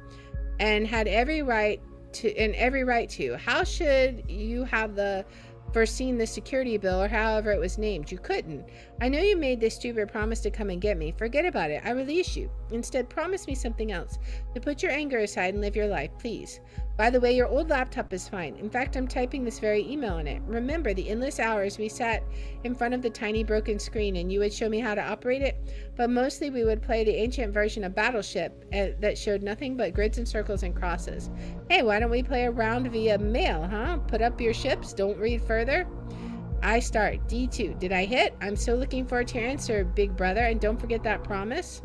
and had every right to. How should you have foreseen the security bill, or however it was named? You couldn't. I know you made this stupid promise to come and get me. Forget about it. I release you. Instead, promise me something else. To put your anger aside and live your life, please. By the way, your old laptop is fine. In fact, I'm typing this very email on it. Remember the endless hours we sat in front of the tiny broken screen and you would show me how to operate it? But mostly we would play the ancient version of Battleship that showed nothing but grids and circles and crosses. Hey, why don't we play a round via mail, huh? Put up your ships, don't read further. I start. D2. Did I hit? I'm still looking forward to your answer, big brother, and don't forget that promise.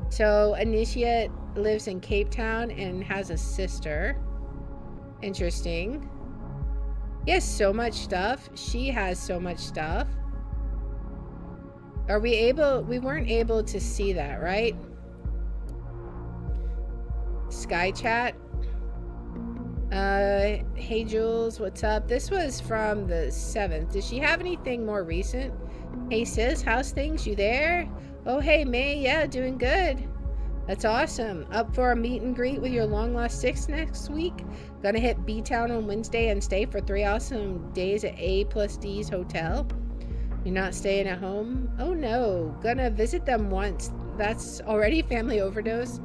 So, Initiate lives in Cape Town and has a sister. Interesting. He has so much stuff. She has so much stuff. Are we able? We weren't able to see that, right? Sky chat. Hey Jules, what's up? This was from the 7th. Does she have anything more recent? Hey sis, how's things? You there? Oh hey May, yeah, doing good. That's awesome. Up for a meet and greet with your long lost six next week? Gonna hit B-Town on Wednesday and stay for 3 awesome days at A+D's hotel. You're not staying at home? Oh no, gonna visit them once. That's already family overdose.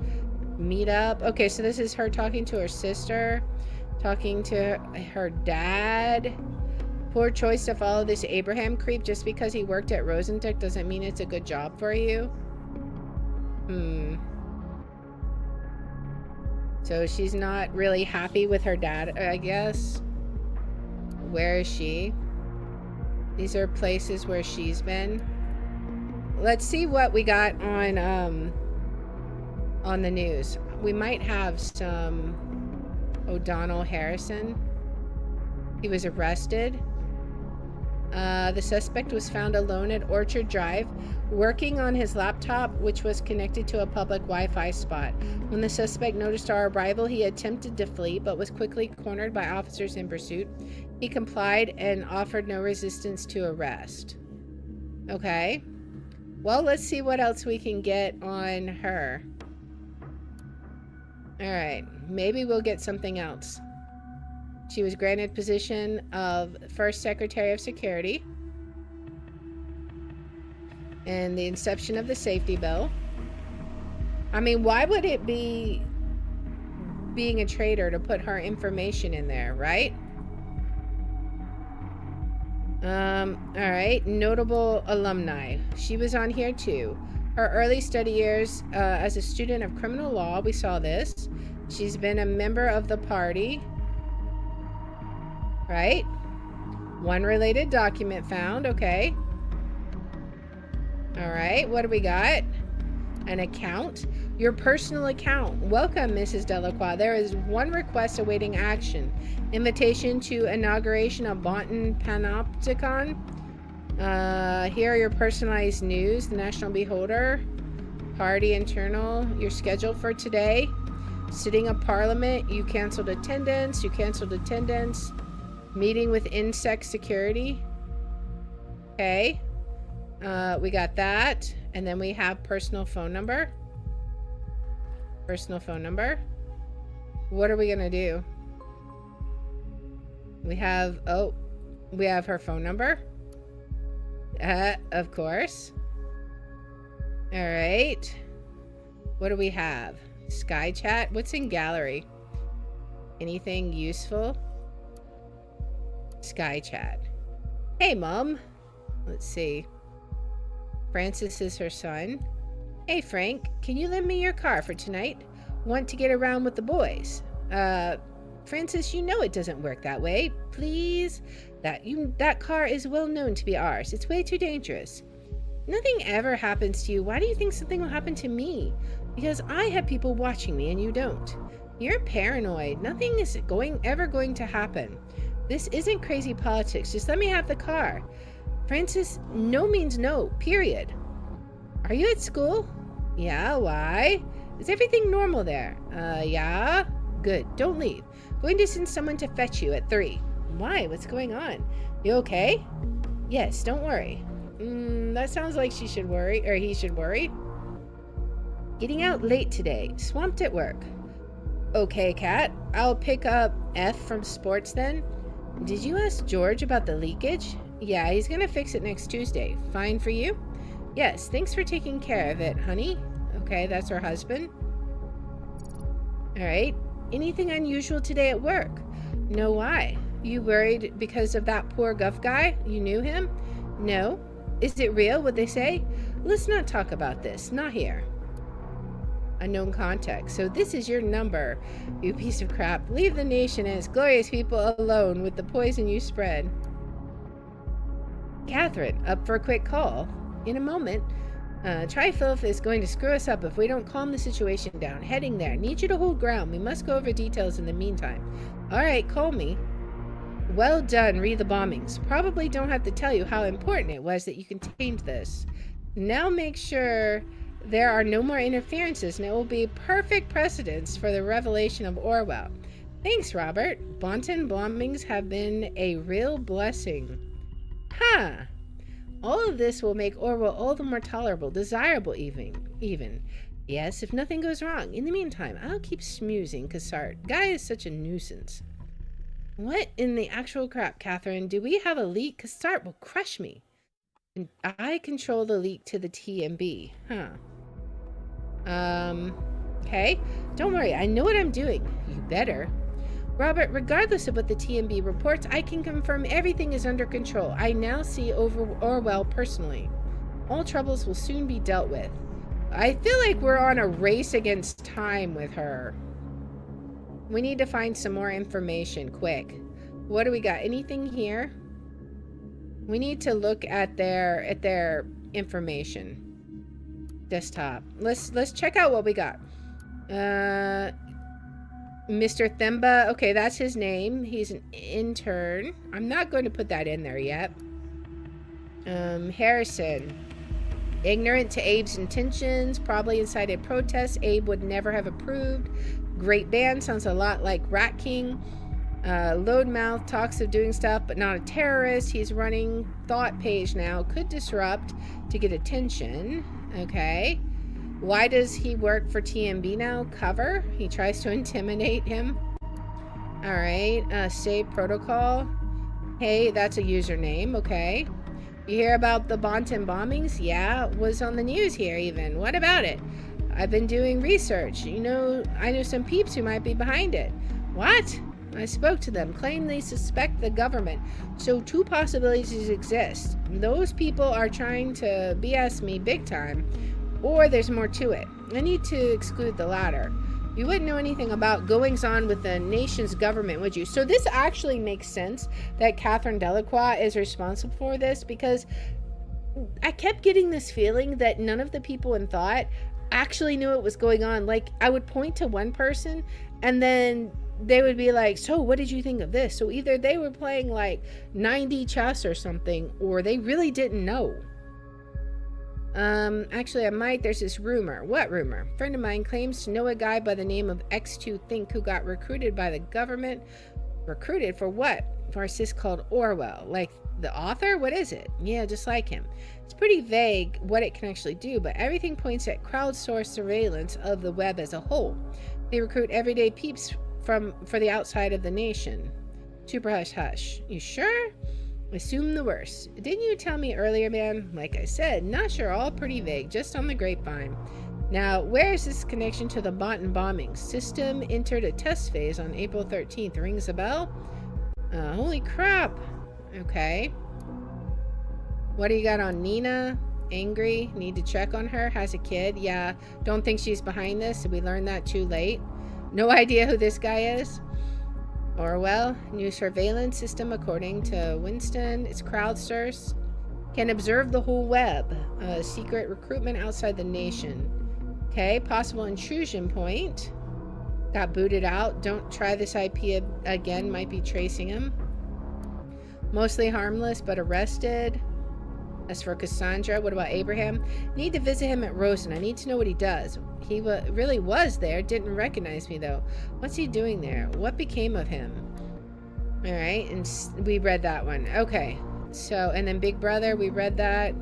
Meet up. Okay, so this is her talking to her sister, talking to her dad. Poor choice to follow this Abraham creep. Just because he worked at Rosentech doesn't mean it's a good job for you. So she's not really happy with her dad, I guess. Where is she? These are places where she's been. Let's see what we got on the news. We might have some O'Donnell Harrison. He was arrested. The suspect was found alone at Orchard Drive, working on his laptop, which was connected to a public Wi-Fi spot. When the suspect noticed our arrival, he attempted to flee, but was quickly cornered by officers in pursuit. He complied and offered no resistance to arrest. Okay. Well, let's see what else we can get on her. Alright, maybe we'll get something else. She was granted position of First Secretary of Security and the inception of the safety bill. I mean, why would it be being a traitor to put her information in there, right? Alright, notable alumni. She was on here too. Her early study years as a student of criminal law, we saw this. She's been a member of the party. Right? One related document found. Okay. Alright, what do we got? An account? Your personal account. Welcome, Mrs. Delacroix. There is one request awaiting action. Invitation to inauguration of Bonton Panopticon. Here are your personalized news. The National Beholder. Party internal. Your schedule for today. Sitting of Parliament. You canceled attendance. You canceled attendance. Meeting with insect security. Okay. We got that. And then we have personal phone number. Personal phone number. What are we gonna do? We have, oh, we have her phone number. Of course. All right. What do we have? Sky chat. What's in gallery? Anything useful? Sky chat. Hey, Mom. Let's see. Francis is her son. Hey, Frank. Can you lend me your car for tonight? Want to get around with the boys? Francis, you know it doesn't work that way. Please? That car is well known to be ours. It's way too dangerous. Nothing ever happens to you. Why do you think something will happen to me? Because I have people watching me and you don't. You're paranoid. Nothing is ever going to happen. This isn't crazy politics. Just let me have the car. Francis, no means no, period. Are you at school? Yeah, why? Is everything normal there? Yeah? Good, don't leave. Going to send someone to fetch you at 3. Why? What's going on? You okay? Yes, don't worry. That sounds like she should worry, or he should worry. Getting out late today. Swamped at work. Okay, Kat. I'll pick up F from sports then. Did you ask George about the leakage? Yeah, he's gonna fix it next Tuesday. Fine for you? Yes, thanks for taking care of it, honey. Okay, that's her husband. Alright. Anything unusual today at work? No, why? You worried because of that poor Guff guy? You knew him? No. Is it real what they say? Let's not talk about this. Not here. Unknown contact. So this is your number, you piece of crap. Leave the nation and its glorious people alone with the poison you spread. Catherine, up for a quick call? In a moment. Trifilth is going to screw us up if we don't calm the situation down. Heading there. Need you to hold ground. We must go over details in the meantime. Alright, call me. Well done, re the bombings. Probably don't have to tell you how important it was that you contained this. Now make sure there are no more interferences, and it will be perfect precedence for the revelation of Orwell. Thanks, Robert. Bonton bombings have been a real blessing. Huh. All of this will make Orwell all the more tolerable, desirable even. Yes, if nothing goes wrong. In the meantime, I'll keep smoozing Cassart. Guy is such a nuisance. What in the actual crap, Catherine? Do we have a leak? Cassart will crush me. And I control the leak to the TMB. Huh. Okay. Don't worry, I know what I'm doing. You better. Robert, regardless of what the TMB reports, I can confirm everything is under control. I now see over Orwell personally. All troubles will soon be dealt with. I feel like we're on a race against time with her. We need to find some more information, quick. What do we got? Anything here? We need to look at their information. Desktop. Let's check out what we got. Mr. Themba, okay, that's his name. He's an intern. I'm not going to put that in there yet. Harrison. Ignorant to Abe's intentions, probably incited protests Abe would never have approved. Great band, sounds a lot like Rat King. Loudmouth talks of doing stuff, but not a terrorist. He's running thought page now. Could disrupt to get attention. Okay. Why does he work for TMB now? Cover? He tries to intimidate him. Alright. Save protocol. Hey, that's a username. Okay. You hear about the Bonton bombings? Yeah, it was on the news here even. What about it? I've been doing research. I know some peeps who might be behind it. What? I spoke to them, claim they suspect the government. So 2 possibilities exist. Those people are trying to BS me big time, or there's more to it. I need to exclude the latter. You wouldn't know anything about goings-on with the nation's government, would you? So this actually makes sense that Catherine Delacroix is responsible for this, because I kept getting this feeling that none of the people in thought actually knew what was going on. Like, I would point to one person, and then they would be like, so what did you think of this? So either they were playing like 90 chess or something, or they really didn't know. Actually, there's this rumor. What rumor? A friend of mine claims to know a guy by the name of X2 Think who got recruited by the government. Recruited for what? For a cis called Orwell. Like the author? What is it? Yeah, just like him. It's pretty vague what it can actually do, but everything points at crowdsourced surveillance of the web as a whole. They recruit everyday peeps for the outside of the nation. Super hush hush. You sure? Assume the worst. Didn't you tell me earlier, man? Like I said, not sure, all pretty vague, just on the grapevine. Now, where is this connection to the Bonton bombings? System entered a test phase on April 13th. Rings a bell? Holy crap. Okay. What do you got on Nina? Angry? Need to check on her? Has a kid? Yeah. Don't think she's behind this. Did we learn that too late? No idea who this guy is? Orwell, new surveillance system according to Winston. It's crowdsourced. Can observe the whole web. Secret recruitment outside the nation. Okay, possible intrusion point. Got booted out. Don't try this IP again. Might be tracing him. Mostly harmless, but arrested. As for Cassandra, what about Abraham? Need to visit him at Rosen. I need to know what he does. He really was there. Didn't recognize me, though. What's he doing there? What became of him? All right, and we read that one. Okay, so, and then Big Brother, we read that.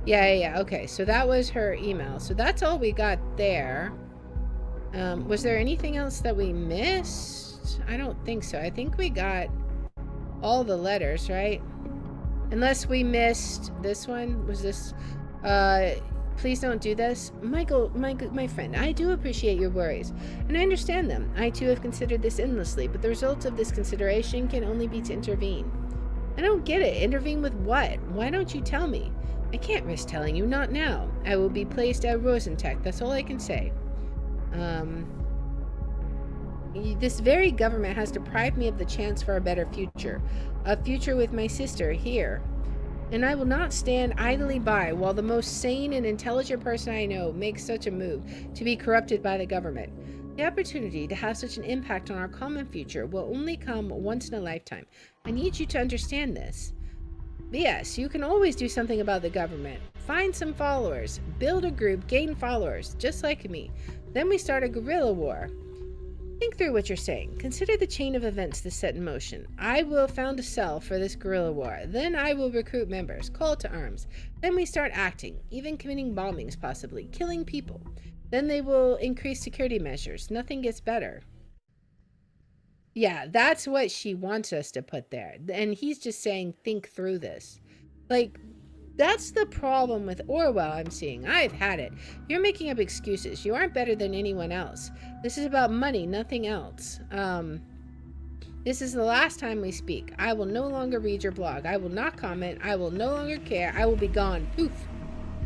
Yeah. Okay, so that was her email. So that's all we got there. Was there anything else that we missed? I don't think so. I think we got all the letters, right? Unless we missed this one. Was this, please don't do this. Michael, my friend, I do appreciate your worries, and I understand them. I too have considered this endlessly, but the result of this consideration can only be to intervene. I don't get it. Intervene with what? Why don't you tell me? I can't risk telling you, not now. I will be placed at Rosentech, that's all I can say. This very government has deprived me of the chance for a better future. A future with my sister here. And I will not stand idly by while the most sane and intelligent person I know makes such a move to be corrupted by the government. The opportunity to have such an impact on our common future will only come once in a lifetime. I need you to understand this. Yes, you can always do something about the government. Find some followers, build a group, gain followers, just like me. Then we start a guerrilla war. Think through what you're saying. Consider the chain of events this set in motion. I will found a cell for this guerrilla war. Then I will recruit members, call to arms. Then we start acting, even committing bombings possibly, killing people. Then they will increase security measures. Nothing gets better. Yeah, that's what she wants us to put there. And he's just saying, think through this. Like, that's the problem with Orwell I'm seeing. I've had it. You're making up excuses. You aren't better than anyone else. This is about money, nothing else. This is the last time we speak. I will no longer read your blog. I will not comment. I will no longer care. I will be gone. Poof.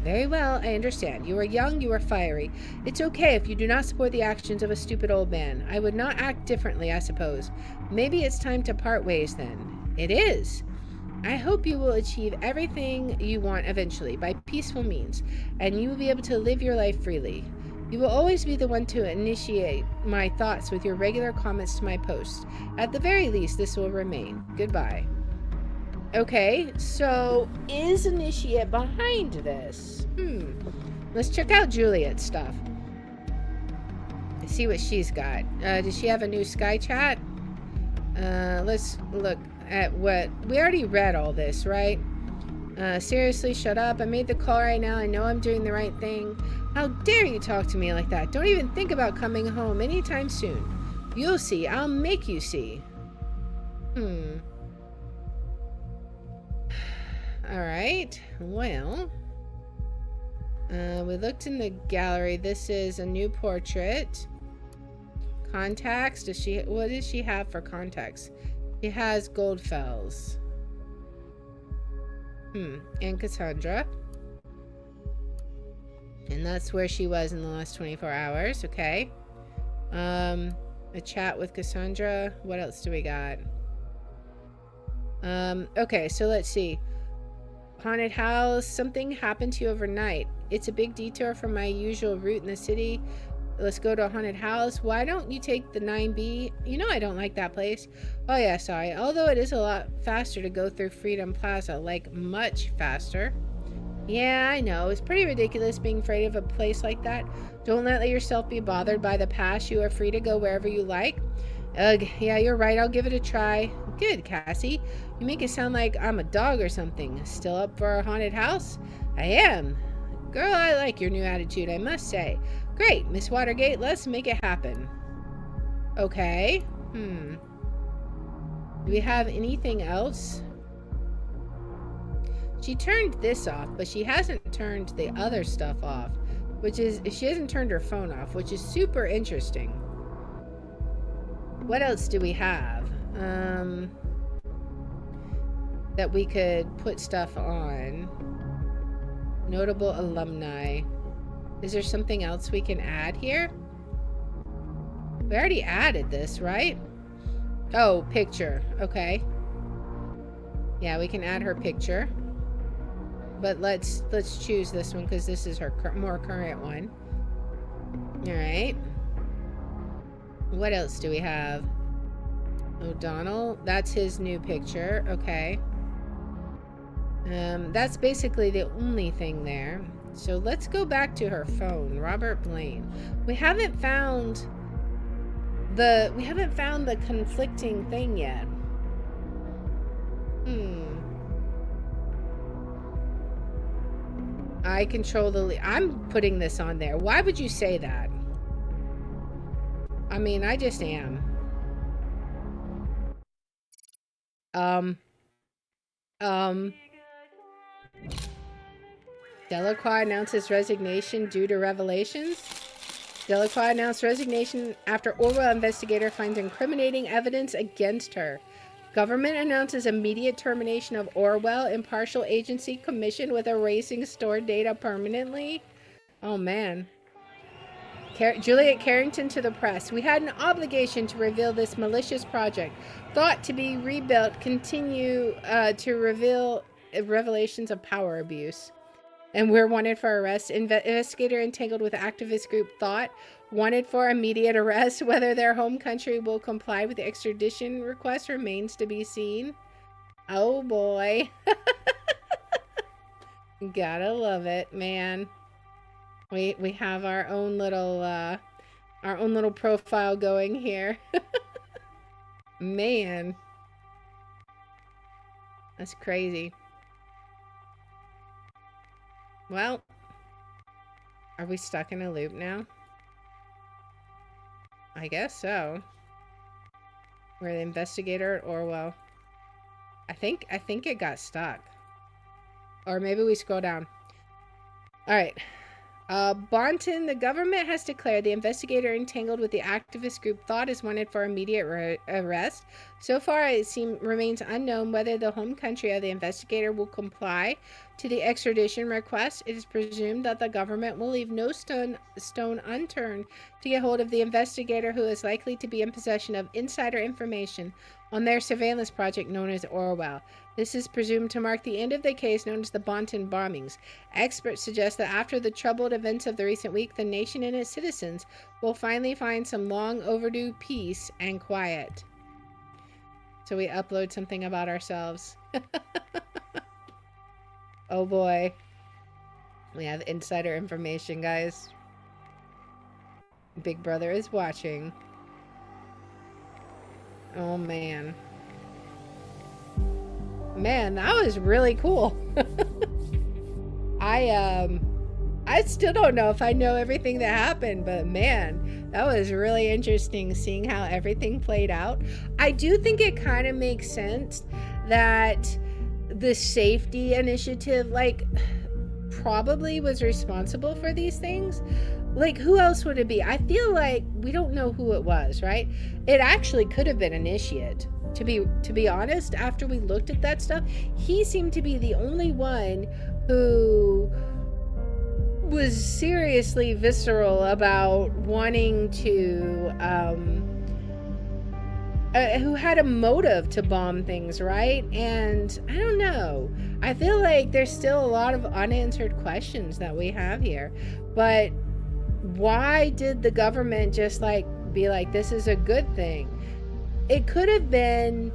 Very well, I understand. You are young, you are fiery. It's okay if you do not support the actions of a stupid old man. I would not act differently, I suppose. Maybe it's time to part ways then. It is. I hope you will achieve everything you want eventually by peaceful means, and you will be able to live your life freely. You will always be the one to initiate my thoughts with your regular comments to my posts. At the very least, this will remain. Goodbye. Okay, so is Initiate behind this? Let's check out Juliet's stuff. See what she's got. Does she have a new Sky Chat? Let's look at what... We already read all this, right? Seriously, shut up. I made the call right now. I know I'm doing the right thing. How dare you talk to me like that? Don't even think about coming home anytime soon. You'll see. I'll make you see. Alright, well, we looked in the gallery. This is a new portrait. Contacts, what does she have for contacts? She has Goldfells. And Cassandra. And that's where she was in the last 24 hours, okay. A chat with Cassandra. What else do we got? Okay, so let's see. Haunted house. Something happened to you overnight. It's a big detour from my usual route in the city. Let's go to a haunted house. Why don't you take the 9B? You know I don't like that place. Oh yeah, sorry. Although it is a lot faster to go through Freedom Plaza. Like, much faster. Yeah, I know. It's pretty ridiculous being afraid of a place like that. Don't let yourself be bothered by the past. You are free to go wherever you like. Ugh, yeah, you're right. I'll give it a try. Good, Cassie. You make it sound like I'm a dog or something. Still up for a haunted house? I am. Girl, I like your new attitude, I must say. Great, Miss Watergate, let's make it happen. Okay. Do we have anything else? She turned this off, but she hasn't turned the other stuff off. Which is, she hasn't turned her phone off, which is super interesting. What else do we have? That we could put stuff on. Notable alumni. Is there something else we can add here? We already added this, right? Oh, picture. Okay. Yeah, we can add her picture. But let's choose this one because this is her more current one. All right. What else do we have? O'Donnell. That's his new picture. Okay. That's basically the only thing there. So let's go back to her phone. Robert Blaine. We haven't found the conflicting thing yet. I control the I'm putting this on there. Why would you say that? I mean, I just am. Delacroix announces resignation due to revelations. Delacroix announced resignation after Orwell investigator finds incriminating evidence against her. Government announces immediate termination of Orwell impartial agency commission with erasing stored data permanently. Oh man. Juliet Carrington to the press. We had an obligation to reveal this malicious project. Thought to be rebuilt, continue to reveal revelations of power abuse. And we're wanted for arrest. Investigator entangled with activist group Thought, wanted for immediate arrest. Whether their home country will comply with the extradition request remains to be seen. Oh boy. Gotta love it, man. We have our own little profile going here. Man. That's crazy. Well, are we stuck in a loop now? I guess so. We're the investigator at Orwell. I think it got stuck. Or maybe we scroll down. All right. Bonton, the government has declared the investigator entangled with the activist group Thought is wanted for immediate arrest. So far, it remains unknown whether the home country of the investigator will comply to the extradition request. It is presumed that the government will leave no stone unturned to get hold of the investigator, who is likely to be in possession of insider information on their surveillance project known as Orwell. This is presumed to mark the end of the case known as the Bonton bombings. Experts suggest that after the troubled events of the recent week, the nation and its citizens will finally find some long overdue peace and quiet. So we upload something about ourselves. Oh boy. We have insider information, guys. Big Brother is watching. Oh man. Man, that was really cool. I still don't know if I know everything that happened, but man, that was really interesting seeing how everything played out. I do think it kind of makes sense that the safety initiative, like, probably was responsible for these things. Like, who else would it be? I feel like we don't know who it was, right? It actually could have been Initiate. To be honest, after we looked at that stuff, he seemed to be the only one who was seriously visceral about wanting to, who had a motive to bomb things, right? And I don't know. I feel like there's still a lot of unanswered questions that we have here. But why did the government just be like, this is a good thing? It could have been,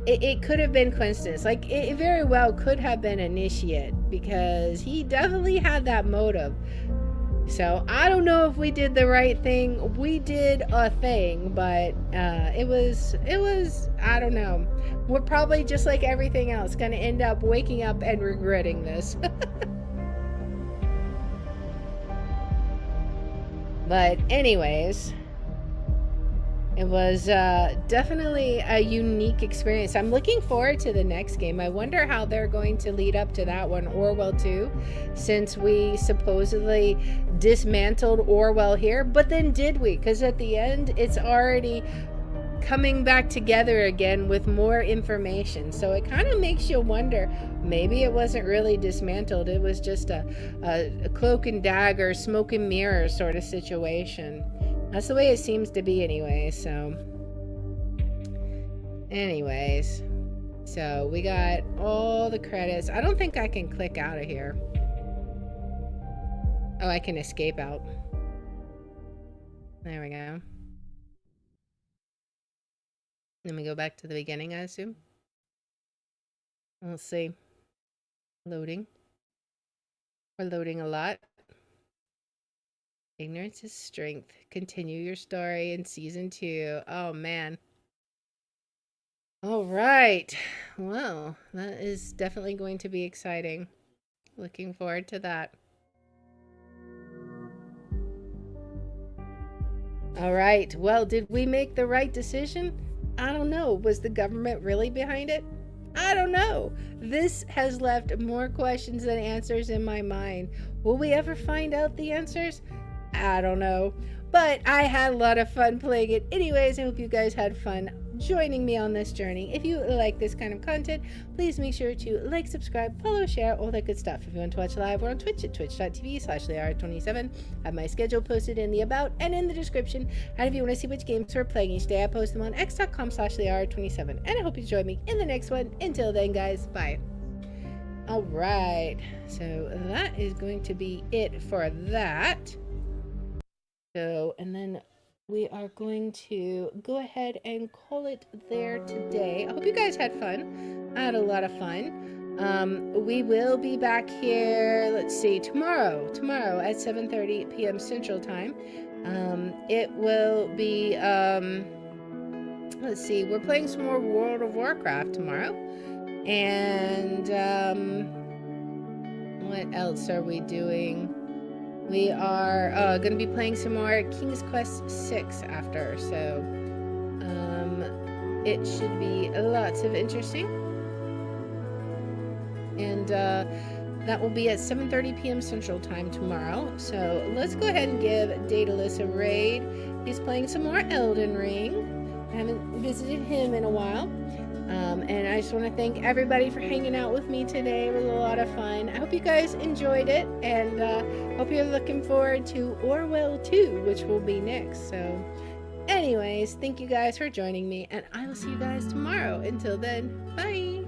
it could have been coincidence. Like, it very well could have been Initiate, because he definitely had that motive. So I don't know if we did the right thing. We did a thing, but it was, I don't know. We're probably, just like everything else, going to end up waking up and regretting this. But anyways, it was definitely a unique experience. I'm looking forward to the next game. I wonder how they're going to lead up to that one, Orwell 2, since we supposedly dismantled Orwell here. But then did we? Because at the end, it's already coming back together again with more information. So it kind of makes you wonder, maybe it wasn't really dismantled. It was just a cloak and dagger, smoke and mirror sort of situation. That's the way it seems to be anyway. So anyways, so we got all the credits. I don't think I can click out of here. Oh, I can escape out. There we go. Let me go back to the beginning, I assume. Let's see. Loading. We're loading a lot. Ignorance is strength. Continue your story in season 2. Oh, man. All right. Well, that is definitely going to be exciting. Looking forward to that. All right. Well, did we make the right decision? I don't know. Was the government really behind it? I don't know. This has left more questions than answers in my mind. Will we ever find out the answers? I don't know. But I had a lot of fun playing it. Anyways, I hope you guys had fun joining me on this journey. If you like this kind of content, please make sure to like, subscribe, follow, share, all that good stuff. If you want to watch live, we're on Twitch at twitch.tv/Leara27. I have my schedule posted in the about and in the description. And if you want to see which games we're playing each day, I post them on x.com/Leara27. And I hope you join me in the next one. Until then, guys, bye. All right, so that is going to be it for that. So, and then we are going to go ahead and call it there today. I hope you guys had fun. I had a lot of fun. We will be back here, let's see, tomorrow at 7:30 p.m. Central Time. It will be, let's see, we're playing some more World of Warcraft tomorrow. And what else are we doing? We are going to be playing some more King's Quest VI after, so it should be lots of interesting. And that will be at 7:30 p.m. Central Time tomorrow. So let's go ahead and give Daedalus a raid. He's playing some more Elden Ring. I haven't visited him in a while. And I just want to thank everybody for hanging out with me today. It was a lot of fun. I hope you guys enjoyed it, and hope you're looking forward to Orwell 2, which will be next. So anyways, thank you guys for joining me, and I will see you guys tomorrow. Until then, bye!